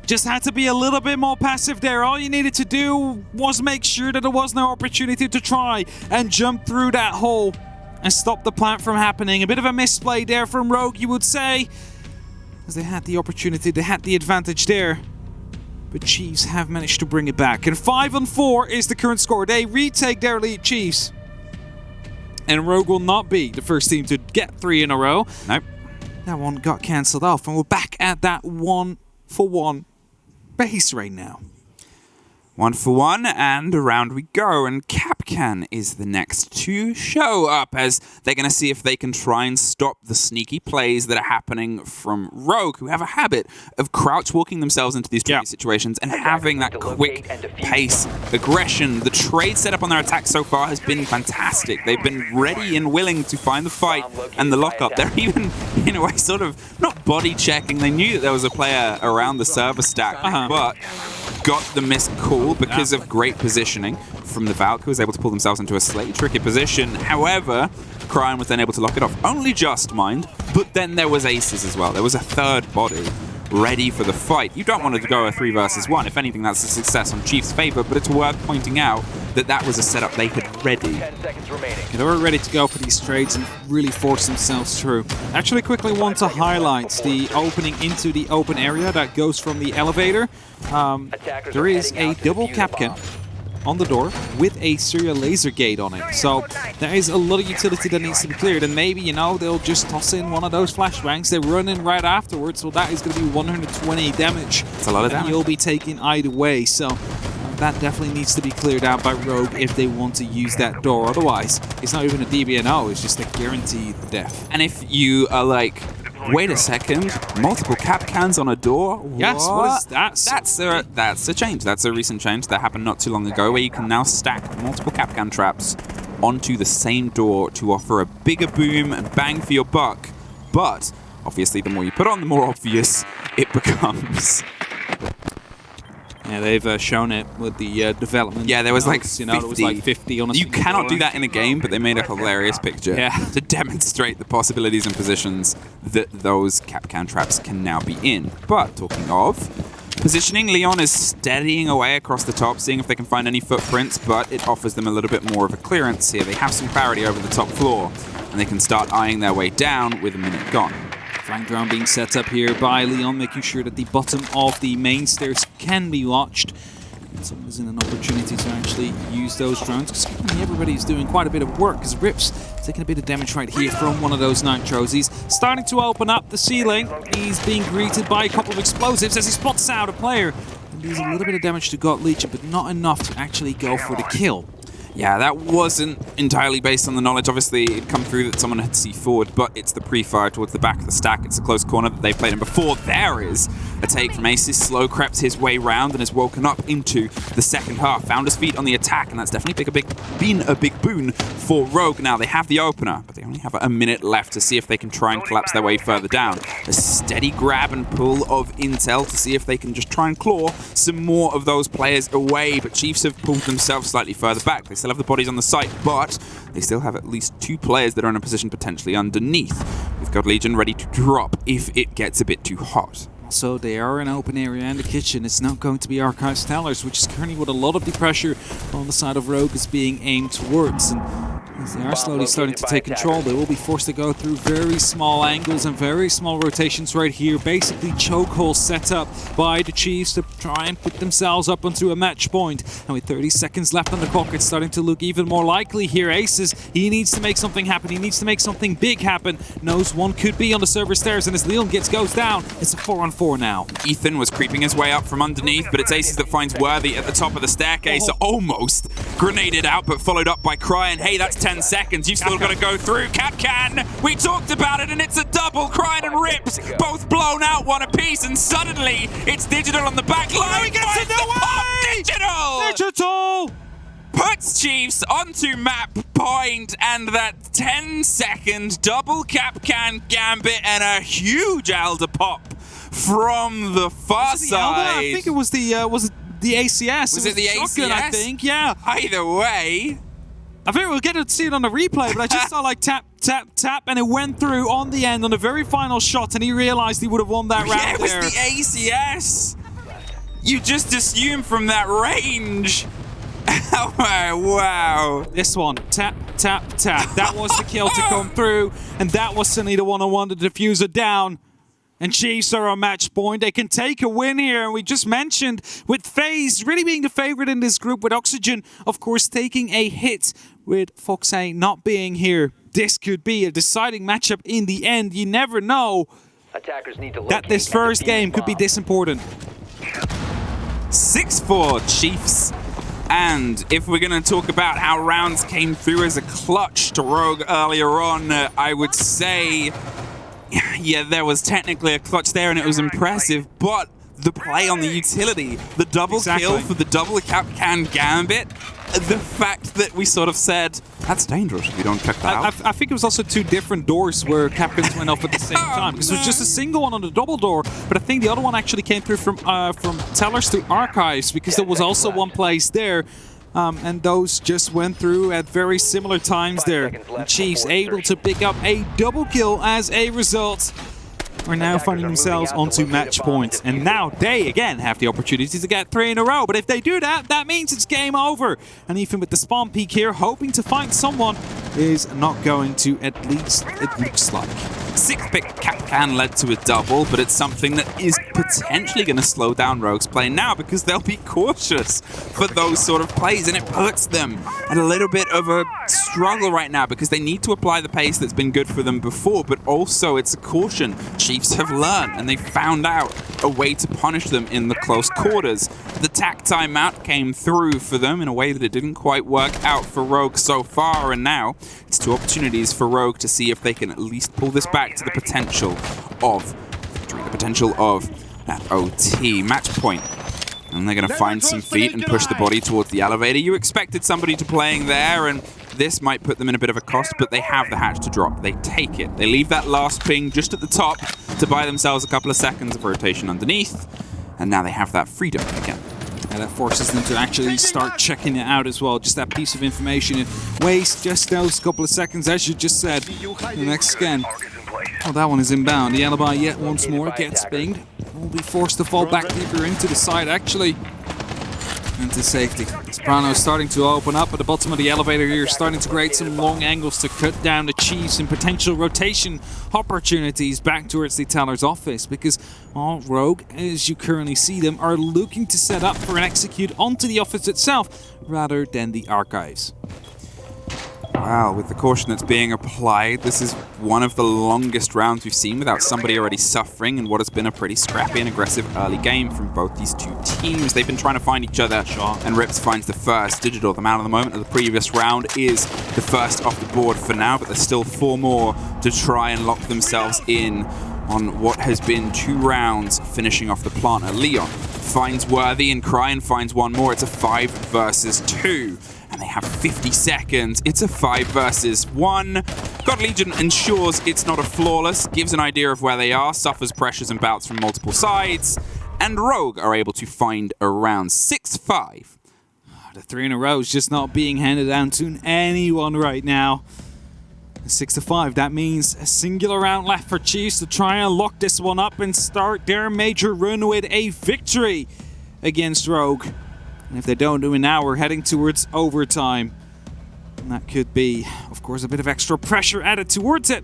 S2: Just had to be a little bit more passive there. All you needed to do was make sure that there was no opportunity to try and jump through that hole and stop the plant from happening. A bit of a misplay there from Rogue, you would say, as they had the opportunity, they had the advantage there. But Chiefs have managed to bring it back. And 5-4 is the current score. They retake their lead, Chiefs. And Rogue will not be the first team to get 3 in a row.
S1: Nope.
S2: That one got cancelled off, and we're back at that 1-for-1 base right now.
S1: 1-for-1, and around we go. And Kapkan is the next to show up, as they're going to see if they can try and stop the sneaky plays that are happening from Rogue, who have a habit of crouch walking themselves into these tricky situations and having that quick pace aggression. The trade setup on their attack so far has been fantastic. They've been ready and willing to find the fight and the lockup. They're even, in a way, sort of not body checking. They knew that there was a player around the server stack, but got the missed call because of great positioning from the Valk, who was able to pull themselves into a slightly tricky position. However, Cryin was then able to lock it off. Only just, mind, but then there was Aces as well. There was a third body ready for the fight. You don't want to go a 3 versus 1. If anything, that's a success on Chiefs' favor, but it's worth pointing out that that was a setup they had ready.
S3: 10 seconds remaining.
S2: They were ready to go for these trades and really force themselves through. Actually, quickly want to highlight the opening into the open area that goes from the elevator. There is a double Kapkan on the door with a serial laser gate on it. So there is a lot of utility that needs to be cleared, and maybe, you know, they'll just toss in one of those flashbangs. They run in right afterwards, so that is going to be 120 damage.
S1: That's a lot of damage.
S2: You'll be taking either way, so that definitely needs to be cleared out by Rogue if they want to use that door. Otherwise, it's not even a DBNO, it's just a guaranteed death.
S1: And if you are like, wait a second, multiple Kapkans on a door?
S2: Yes, what is that?
S1: That's a change. That's a recent change that happened not too long ago, where you can now stack multiple Kapkan traps onto the same door to offer a bigger boom and bang for your buck. But obviously, the more you put on, the more obvious it becomes.
S2: Yeah, they've shown it with the development.
S1: Yeah, there was like
S2: notes, you know, there was like 50 on a
S1: You
S2: single
S1: cannot
S2: door.
S1: do that in a game, but they made a hilarious picture to demonstrate the possibilities and positions that those Kapkan traps can now be in. But talking of positioning, Leon is steadying away across the top, seeing if they can find any footprints, but it offers them a little bit more of a clearance here. They have some clarity over the top floor, and they can start eyeing their way down with a minute gone.
S2: Flank drone being set up here by Leon, making sure that the bottom of the main stairs can be watched. And someone is in an opportunity to actually use those drones, because everybody's doing quite a bit of work, because Rip's taking a bit of damage right here from one of those nitros. He's starting to open up the ceiling. He's being greeted by a couple of explosives as he spots out a player. And there's a little bit of damage to God Leech, but not enough to actually go for the kill.
S1: Yeah, that wasn't entirely based on the knowledge. Obviously, it come through that someone had C4'd, but it's the pre-fire towards the back of the stack. It's a close corner that they've played in before. There is a take from Aces. Slow crept his way round and has woken up into the second half. Found his feet on the attack, and that's definitely been a big boon for Rogue. Now, they have the opener, but they only have a minute left to see if they can try and collapse their way further down. A steady grab and pull of intel to see if they can just try and claw some more of those players away, but Chiefs have pulled themselves slightly further back. They still have the bodies on the site, but they still have at least 2 players that are in a position potentially underneath. We've got Legion ready to drop if it gets a bit too hot.
S2: So they are in an open area and the kitchen. It's not going to be Archive Stellars, which is currently what a lot of the pressure on the side of Rogue is being aimed towards. And As they are slowly starting to take control, they will be forced to go through very small angles and very small rotations right here. Basically chokeholes set up by the Chiefs to try and put themselves up onto a match point. And with 30 seconds left on the clock, it's starting to look even more likely here. Aces, he needs to make something happen. He needs to make something big happen. Knows one could be on the server stairs, and as Leon goes down, it's a 4-on-4 now.
S1: Ethan was creeping his way up from underneath, but it's Aces that finds Worthy at the top of the staircase. Almost grenaded out, but followed up by Cryan. Hey, that's 10 seconds. You've still got to go through. Kapkan, we talked about it, and it's a double. Cryan and Rips, both blown out, one apiece, and suddenly it's Digital on the back line.
S2: He gets it away! Digital!
S1: Puts Chiefs onto map point, and that 10-second double Kapkan gambit and a huge Elder pop from the far side.
S2: I think it was the ACS.
S1: Was it the
S2: shotgun,
S1: ACS?
S2: I think, yeah.
S1: Either way.
S2: I think we'll get to see it on the replay, but I just saw like tap, tap, tap, and it went through on the end on the very final shot, and he realized he would have won that round
S1: Yeah, it was
S2: there.
S1: the ACS. You just assume from that range. Oh, wow.
S2: This one, tap, tap, tap. That was the kill to come through, and that was suddenly the one-on-one to defuse it down. And Chiefs are on match point. They can take a win here. And we just mentioned with FaZe really being the favorite in this group, with Oxygen, of course, taking a hit, with Foxe not being here. This could be a deciding matchup in the end. You never know
S3: Attackers need to
S2: that this first game could be this important.
S1: 6-4 Chiefs. And if we're going to talk about how rounds came through as a clutch to Rogue earlier on, I would say, yeah, there was technically a clutch there and it was impressive, but the play on the utility, the double kill for the double Kapkan gambit, the fact that we sort of said, that's dangerous if you don't check that out.
S2: I think it was also two different doors where Kapkans went off at the same time, because it was just a single one on the double door, but I think the other one actually came through from Tellers to Archives, because there was also one place there. And those just went through at very similar times there. The Chiefs able to pick up a double kill as a result. Are now finding themselves onto match points. And now they, again, have the opportunity to get 3 in a row. But if they do that, that means it's game over. And even with the spawn peak here, hoping to find someone is not going to, at least it looks like.
S1: 6-pick Kapkan led to a double, but it's something that is potentially going to slow down Rogue's play now, because they'll be cautious for those sort of plays, and it puts them at a little bit of a struggle right now, because they need to apply the pace that's been good for them before, but also it's a caution. Chiefs have learned, and they found out a way to punish them in the close quarters. The tack timeout came through for them in a way that it didn't quite work out for Rogue so far, and now it's 2 opportunities for Rogue to see if they can at least pull this back to the potential of victory, the potential of that OT match point. And they're going to find some feet and push the body towards the elevator. You expected somebody to playing there, and this might put them in a bit of a cost, but they have the hatch to drop. They take it. They leave that last ping just at the top to buy themselves a couple of seconds of rotation underneath, and now they have that freedom again.
S2: And that forces them to actually start checking it out as well. Just that piece of information. Waste just those couple of seconds, as you just said. The next scan. Oh, that one is inbound. The alibi yet once more gets pinged. Will be forced to fall back deeper into the side, actually. Into safety. Soprano starting to open up at the bottom of the elevator here, starting to create some long angles to cut down the Chiefs and potential rotation opportunities back towards the Teller's office, because all Rogue, as you currently see them, are looking to set up for an execute onto the office itself rather than the archives.
S1: Wow, with the caution that's being applied, this is one of the longest rounds we've seen without somebody already suffering in what has been a pretty scrappy and aggressive early game from both these two teams. They've been trying to find each other, and Rips finds the first. Digital, the man of the moment of the previous round, is the first off the board for now, but there's still 4 more to try and lock themselves in on what has been 2 rounds finishing off the planter. Leon finds Worthy, and Cryan finds one more. It's a 5 versus 2. And they have 50 seconds. It's a 5 versus 1. God Legion ensures it's not a flawless, gives an idea of where they are, suffers pressures and bouts from multiple sides, and Rogue are able to find a round 6-5.
S2: The 3 in a row is just not being handed down to anyone right now. 6-5, that means a singular round left for Chiefs to try and lock this one up and start their major run with a victory against Rogue. And if they don't do it now, we're heading towards overtime. And that could be, of course, a bit of extra pressure added towards it.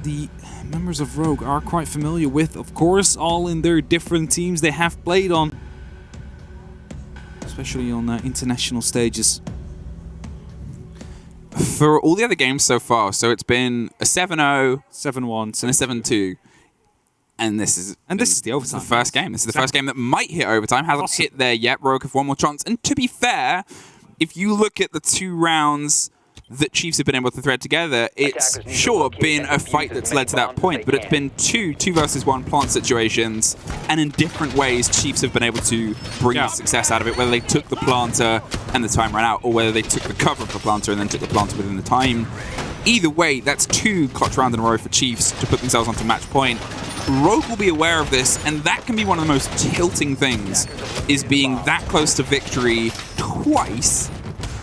S2: The members of Rogue are quite familiar with, of course, all in their different teams they have played on. Especially on international stages.
S1: For all the other games so far, so it's been a 7-0,
S2: 7-1,
S1: and a 7-2. And this is
S2: the overtime.
S1: The first game. This is the first game that might hit overtime. Hasn't hit there yet. Rogue have one more chance. And to be fair, if you look at the 2 rounds that Chiefs have been able to thread together, it's sure been a fight that's led to that point, but it's been two versus one plant situations, and in different ways Chiefs have been able to bring success out of it, whether they took the planter and the time ran out, or whether they took the cover of the planter and then took the planter within the time. Either way, that's 2 clutch rounds in a row for Chiefs to put themselves onto match point. Rogue will be aware of this, and that can be one of the most tilting things, is being that close to victory twice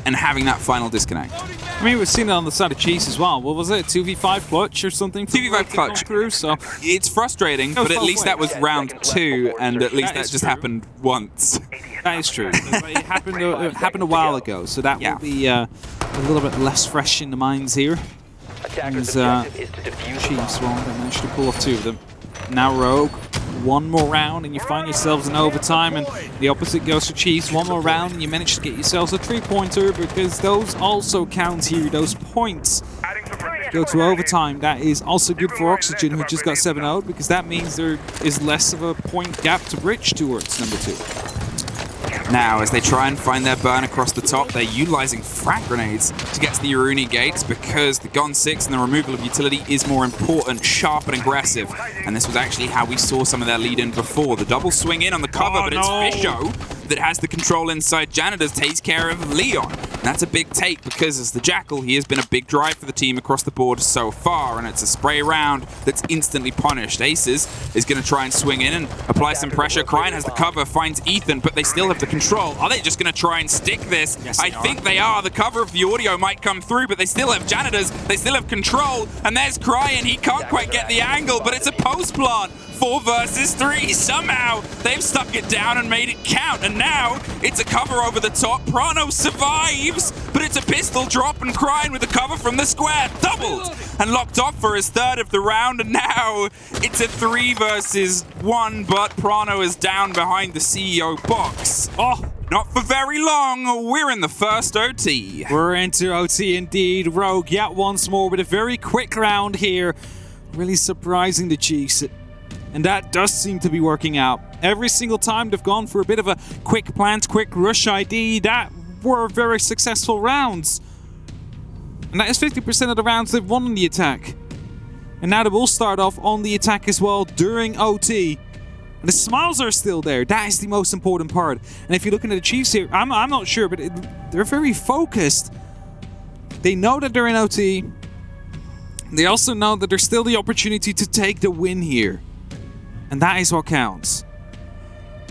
S1: and having that final disconnect.
S2: I mean, we've seen it on the side of Chiefs as well. What was it? 2v5 clutch or something?
S1: 2v5 clutch.
S2: Through, so
S1: it's frustrating, but at least that was round 2, and at least that just happened once.
S2: That is true. It happened a while ago, so that will be a little bit less fresh in the minds here. As Chiefs will manage to pull off 2 of them. Now Rogue, 1 more round and you find yourselves in overtime, and the opposite goes to Chiefs. 1 more round and you manage to get yourselves a 3-pointer, because those also count here. Those points go to overtime. That is also good for Oxygen, who just got 7-0, because that means there is less of a point gap to bridge towards number 2.
S1: Now, as they try and find their burn across the top, they're utilizing frag grenades to get to the Iruni gates, because the Gon 6 and the removal of utility is more important, sharp and aggressive. And this was actually how we saw some of their lead in before. The double swing in on the cover, but it's Fisho that has the control inside. Janitors takes care of Leon. And that's a big take, because as the Jackal, he has been a big drive for the team across the board so far, and it's a spray round that's instantly punished. Aces is going to try and swing in and apply some pressure. Kryan has the cover, finds Ethan, but they still have the control. Are they just going to try and stick this? Yes, I think they are. The cover of the audio might come through, but they still have Janitors, they still have control, and there's Kryan. He can't quite get the angle, but it's a post plant. 4 versus 3. Somehow they've stuck it down and made it count, and now it's a cover over the top. Prano survives, but it's a pistol drop, and Kryan with the cover from the square, doubled and locked off for his 3rd of the round, and now it's a 3 versus 1, but Prano is down behind the CEO box. Oh, not for very long. We're in the first OT.
S2: We're into OT indeed. Rogue yet once more with a very quick round here, really surprising the Chiefs. And that does seem to be working out. Every single time they've gone for a bit of a quick plant, quick rush ID, that were very successful rounds. And that is 50% of the rounds they've won on the attack. And now they will start off on the attack as well during OT. And the smiles are still there. That is the most important part. And if you're looking at the Chiefs here, I'm not sure, but they're very focused. They know that they're in OT. They also know that there's still the opportunity to take the win here. And that is what counts.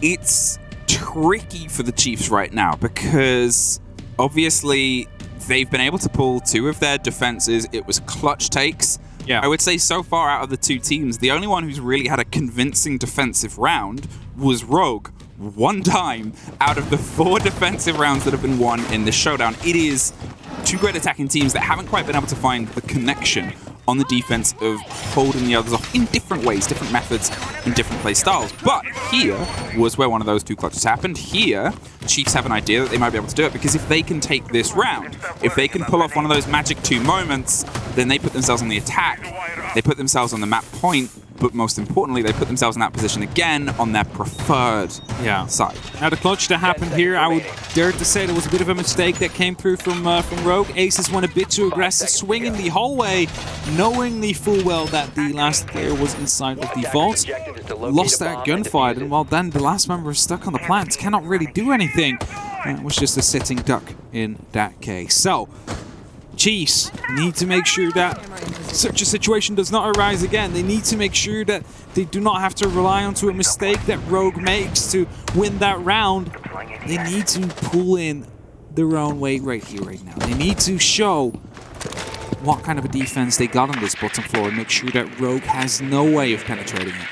S1: It's tricky for the Chiefs right now, because obviously they've been able to pull 2 of their defenses. It was clutch takes.
S2: Yeah.
S1: I would say so far out of the 2 teams, the only one who's really had a convincing defensive round was Rogue. 1 time out of the 4 defensive rounds that have been won in this showdown. It is 2 great attacking teams that haven't quite been able to find the connection on the defense of holding the others off in different ways, different methods, and different play styles. But here was where one of those 2 clutches happened. Here, Chiefs have an idea that they might be able to do it, because if they can take this round, if they can pull off one of those magic 2 moments, then they put themselves on the attack, they put themselves on the map point, but most importantly, they put themselves in that position again on their preferred side.
S2: Now, the clutch that happened here, I would dare to say there was a bit of a mistake that came through from Rogue. Aces went a bit too aggressive, swinging the hallway, knowingly full well that the last player was inside of the vault. Lost that gunfight, and well, then the last member is stuck on the plants, cannot really do anything. It was just a sitting duck in that case. So, Chiefs need to make sure that such a situation does not arise again. They need to make sure that they do not have to rely onto a mistake that Rogue makes to win that round. They need to pull in their own weight right here, right now. They need to show what kind of a defense they got on this bottom floor and make sure that Rogue has no way of penetrating it.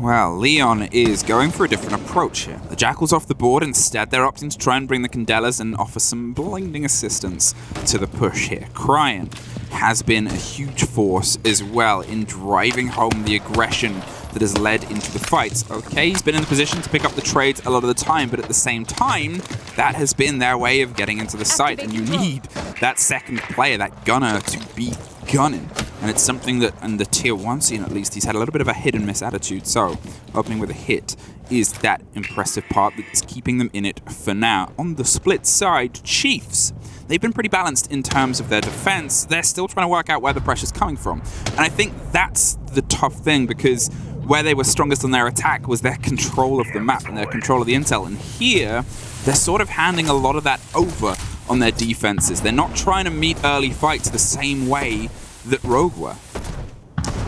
S1: Well, Leon is going for a different approach here. The Jackal's off the board. Instead, they're opting to try and bring the Candelas and offer some blinding assistance to the push here. Cryan has been a huge force as well in driving home the aggression that has led into the fights. Okay, he's been in the position to pick up the trades a lot of the time, but at the same time, that has been their way of getting into the site, and you need that second player, that gunner, to be gunning. And it's something that, in the tier 1 scene at least, he's had a little bit of a hit and miss attitude. So, opening with a hit is that impressive part that's keeping them in it for now. On the split side, Chiefs, they've been pretty balanced in terms of their defense. They're still trying to work out where the pressure's coming from. And I think that's the tough thing, because where they were strongest on their attack was their control of the map and their control of the intel. And here, they're sort of handing a lot of that over on their defenses. They're not trying to meet early fights the same way that Rogue were.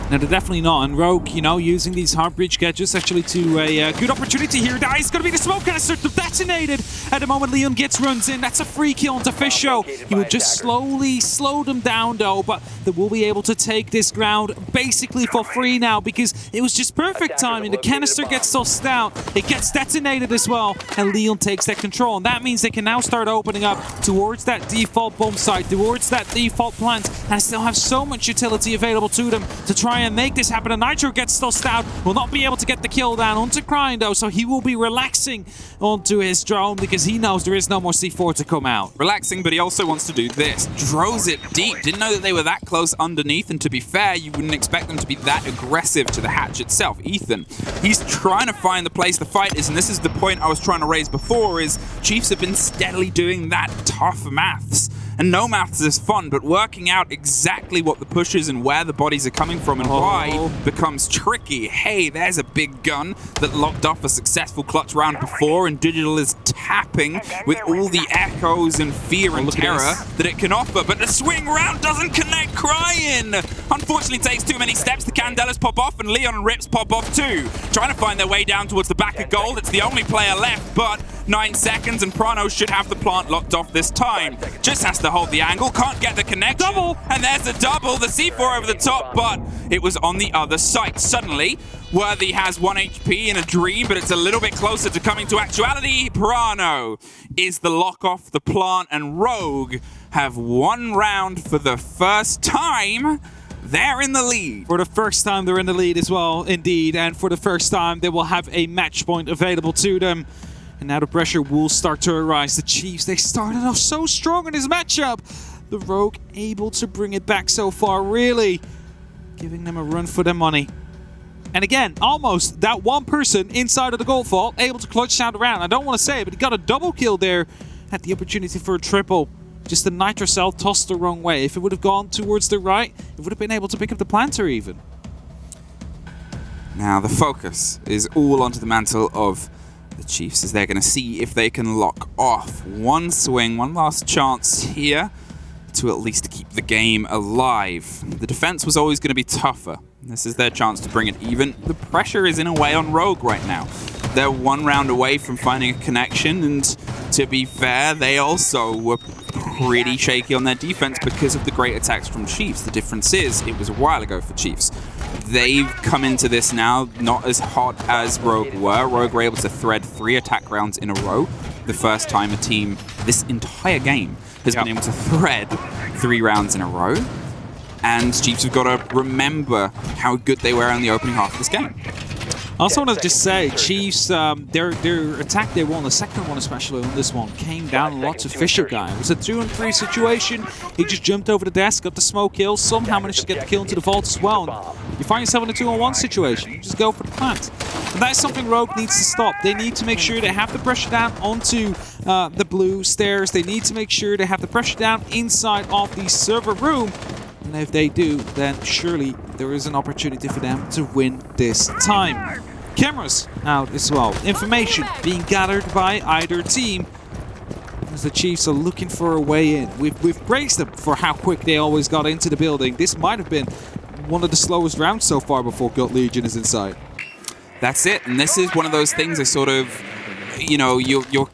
S2: No, they're definitely not. And Rogue, you know, using these hard breach gadgets actually to a good opportunity here. That is going to be the smoke canister detonated. At the moment, Leon gets runs in. That's a free kill onto Fisho. He will just slowly slow them down, though, but they will be able to take this ground basically for free now, because it was just perfect timing. The canister gets tossed out. It gets detonated as well, and Leon takes that control. And that means they can now start opening up towards that default bomb site, towards that default plant, and still have so much utility available to them to try and make this happen. And Nitro gets tossed out, will not be able to get the kill down onto Cryan though, so he will be relaxing onto his drone because he knows there is no more C4 to come out.
S1: Relaxing, but he also wants to do this. Draws it deep. Didn't know that they were that close underneath, and to be fair, you wouldn't expect them to be that aggressive to the hatch itself. Ethan, he's trying to find the place the fight is, and this is the point I was trying to raise before, is Chiefs have been steadily doing that tough maths. And no maths is fun, but working out exactly what the push is and where the bodies are coming from and why becomes tricky. Hey, there's a big gun that locked off a successful clutch round before, and Digital is tapping with all the echoes and fear and terror that it can offer. But the swing round doesn't connect. Cryan, unfortunately, takes too many steps. The Candelas pop off, and Leon and Rips pop off too. Trying to find their way down towards the back of gold. It's the only player left, but 9 seconds, and Prano should have the plant locked off this time. Just has to hold the angle, can't get the connection.
S2: Double!
S1: And there's the double, the C4 over the top, but it was on the other side. Suddenly, Worthy has 1 HP in a dream, but it's a little bit closer to coming to actuality. Prano is the lock off the plant, and Rogue have 1 round for the first time. They're in the lead.
S2: For the first time, they're in the lead as well, indeed. And for the first time, they will have a match point available to them. And now the pressure will start to arise. The Chiefs, they started off so strong in this matchup. The Rogue able to bring it back so far, really giving them a run for their money. And again, almost that one person inside of the gold vault able to clutch out around. I don't want to say it, but he got a double kill there. Had the opportunity for a triple. Just the Nitro cell tossed the wrong way. If it would have gone towards the right, it would have been able to pick up the planter even.
S1: Now the focus is all onto the mantle of the Chiefs, as they're going to see if they can lock off one swing, one last chance here to at least keep the game alive. The defense was always going to be tougher. This is their chance to bring it even. The pressure is in a way on Rogue right now. They're 1 round away from finding a connection, and to be fair, they also were pretty shaky on their defense because of the great attacks from Chiefs. The difference is, it was a while ago for Chiefs. They've come into this now not as hot as Rogue were. Rogue were able to thread 3 attack rounds in a row. The first time a team this entire game has been able to thread 3 rounds in a row. And Chiefs have got to remember how good they were in the opening half of this game.
S2: I also want to just say, Chiefs, their attack they won, the second one especially on this one, came down a lot to Fisher guy. It was a 2-on-3 situation. He just jumped over the desk, got the smoke kill, somehow managed to get the kill into the vault as well. And you find yourself in a 2-on-1 situation. You just go for the plant. And that's something Rogue needs to stop. They need to make sure they have the pressure down onto the blue stairs. They need to make sure they have the pressure down inside of the server room. And if they do, then surely there is an opportunity for them to win this time. Cameras out as well. Information being gathered by either team as the Chiefs are looking for a way in. We've praised them for how quick they always got into the building. This might have been one of the slowest rounds so far before Gut Legion is inside.
S1: That's it, and this is one of those things that sort of, you know, you're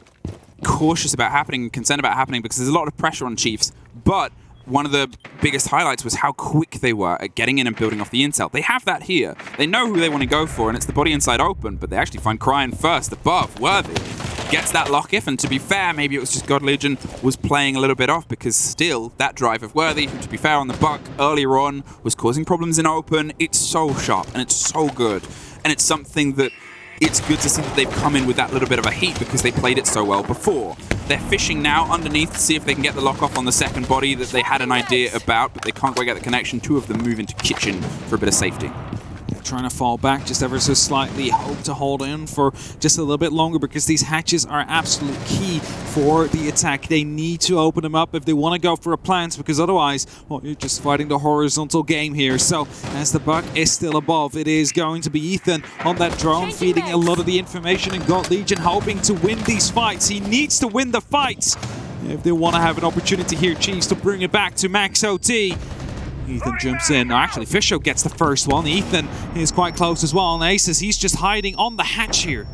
S1: cautious about happening and concerned about happening because there's a lot of pressure on Chiefs, but one of the biggest highlights was how quick they were at getting in and building off the intel. They have that here. They know who they want to go for, and it's the body inside open, but they actually find Cryan first, above, Worthy. Gets that lock-if, and to be fair, maybe it was just God Legion was playing a little bit off, because still, that drive of Worthy, who, to be fair, on the buck earlier on, was causing problems in open. It's so sharp, and it's so good. And it's something that it's good to see that they've come in with that little bit of a heat, because they played it so well before. They're fishing now underneath to see if they can get the lock-off on the second body that they had an idea about, but they can't quite get the connection. Two of them move into kitchen for a bit of safety.
S2: Trying to fall back just ever so slightly, hope to hold in for just a little bit longer, because these hatches are absolute key for the attack. They need to open them up if they want to go for a plant, because otherwise, well, you're just fighting the horizontal game here. So as the buck is still above, it is going to be Ethan on that drone, feeding a lot of the information, and God Legion hoping to win these fights. He needs to win the fights if they want to have an opportunity here, Chiefs, to bring it back to max OT. Ethan jumps in. No, actually, Fisho gets the first one. Ethan is quite close as well. And Aces, he's just hiding on the hatch here.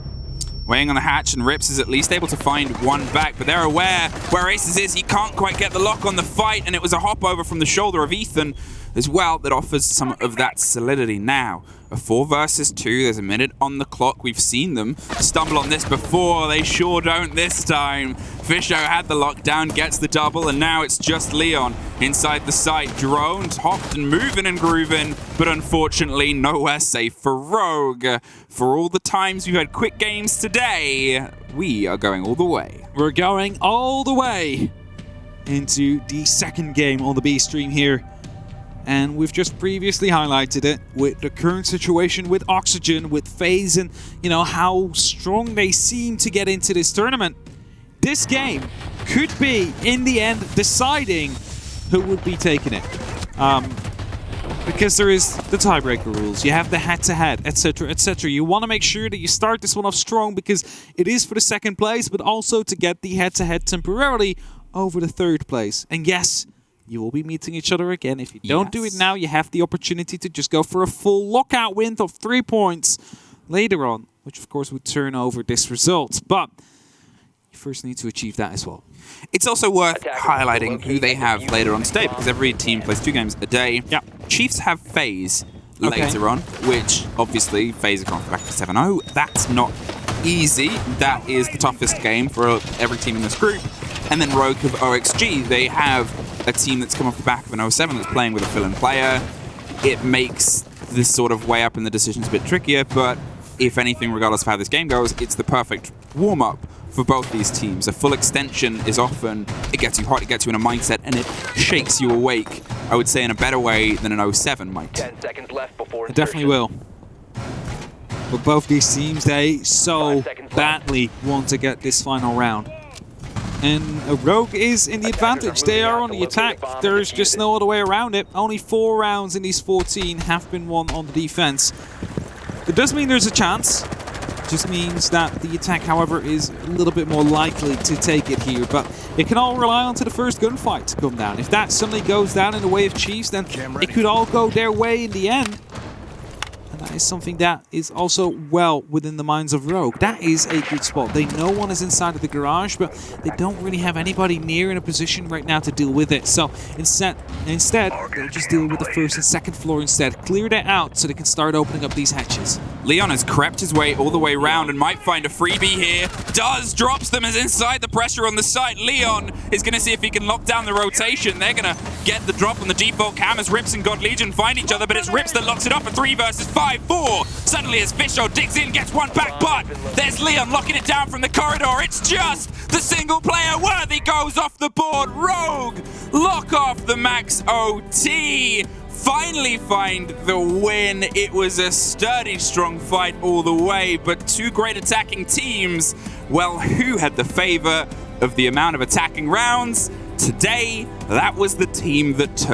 S1: Weighing on the hatch, and Rips is at least able to find one back, but they're aware where Aces is. He can't quite get the lock on the fight, and it was a hop over from the shoulder of Ethan as well that offers some of that solidity. Now, a 4 versus 2, there's a minute on the clock. We've seen them stumble on this before. They sure don't this time. Fisho had the lockdown, gets the double, and now it's just Leon inside the site. Drones hopped and moving and grooving, but unfortunately nowhere safe for Rogue. For all the times we've had quick games today, we are going all the way.
S2: We're going all the way into the second game on the B stream here. And we've just previously highlighted it with the current situation with Oxygen, with FaZe, and you know how strong they seem to get into this tournament. This game could be, in the end, deciding who would be taking it. Because there is the tiebreaker rules, you have the head-to-head, etc., etc. You want to make sure that you start this one off strong, because it is for the second place, but also to get the head-to-head temporarily over the third place. And yes, you will be meeting each other again. If you don't do it now, you have the opportunity to just go for a full lockout win of 3 points later on, which of course would turn over this result. But you first need to achieve that as well.
S1: It's also worth highlighting who they have later on today, because every team plays 2 games a day.
S2: Yeah.
S1: Chiefs have FaZe later on, which obviously FaZe have gone back to 7-0. That's not easy. That is the toughest game for every team in this group. And then Rogue of OXG, they have a team that's come off the back of an 07 that's playing with a fill-in player. It makes this sort of way up in the decisions a bit trickier, but if anything, regardless of how this game goes, it's the perfect warm-up for both these teams. A full extension is often, it gets you hot, it gets you in a mindset, and it shakes you awake, I would say, in a better way than an 07 might.
S3: 10 seconds left before
S2: It definitely will. But both these teams, they so badly want to get this final round. And Rogue is in the advantage. They are on the attack. There's just no other way around it. Only 4 rounds in these 14 have been won on the defense. It does mean there's a chance. It just means that the attack, however, is a little bit more likely to take it here. But it can all rely on to the first gunfight to come down. If that suddenly goes down in the way of Chiefs, then it could all go their way in the end. And that is something that is also well within the minds of Rogue. That is a good spot. They know one is inside of the garage, but they don't really have anybody near in a position right now to deal with it. So instead, they'll just deal with the first and second floor instead. Clear that out so they can start opening up these hatches.
S1: Leon has crept his way all the way around and might find a freebie here. Drops them as inside the pressure on the site. Leon is going to see if he can lock down the rotation. They're going to get the drop on the default cam as Rips and God Legion find each other, but it's Rips that locks it up for 3 versus 5-4. Suddenly as Fisho digs in, gets one back, but there's Leon locking it down from the corridor. It's just the single player. Worthy goes off the board. Rogue lock off the max OT. Finally find the win. It was a sturdy, strong fight all the way, but 2 great attacking teams. Well, who had the favor of the amount of attacking rounds? Today, that was the team that took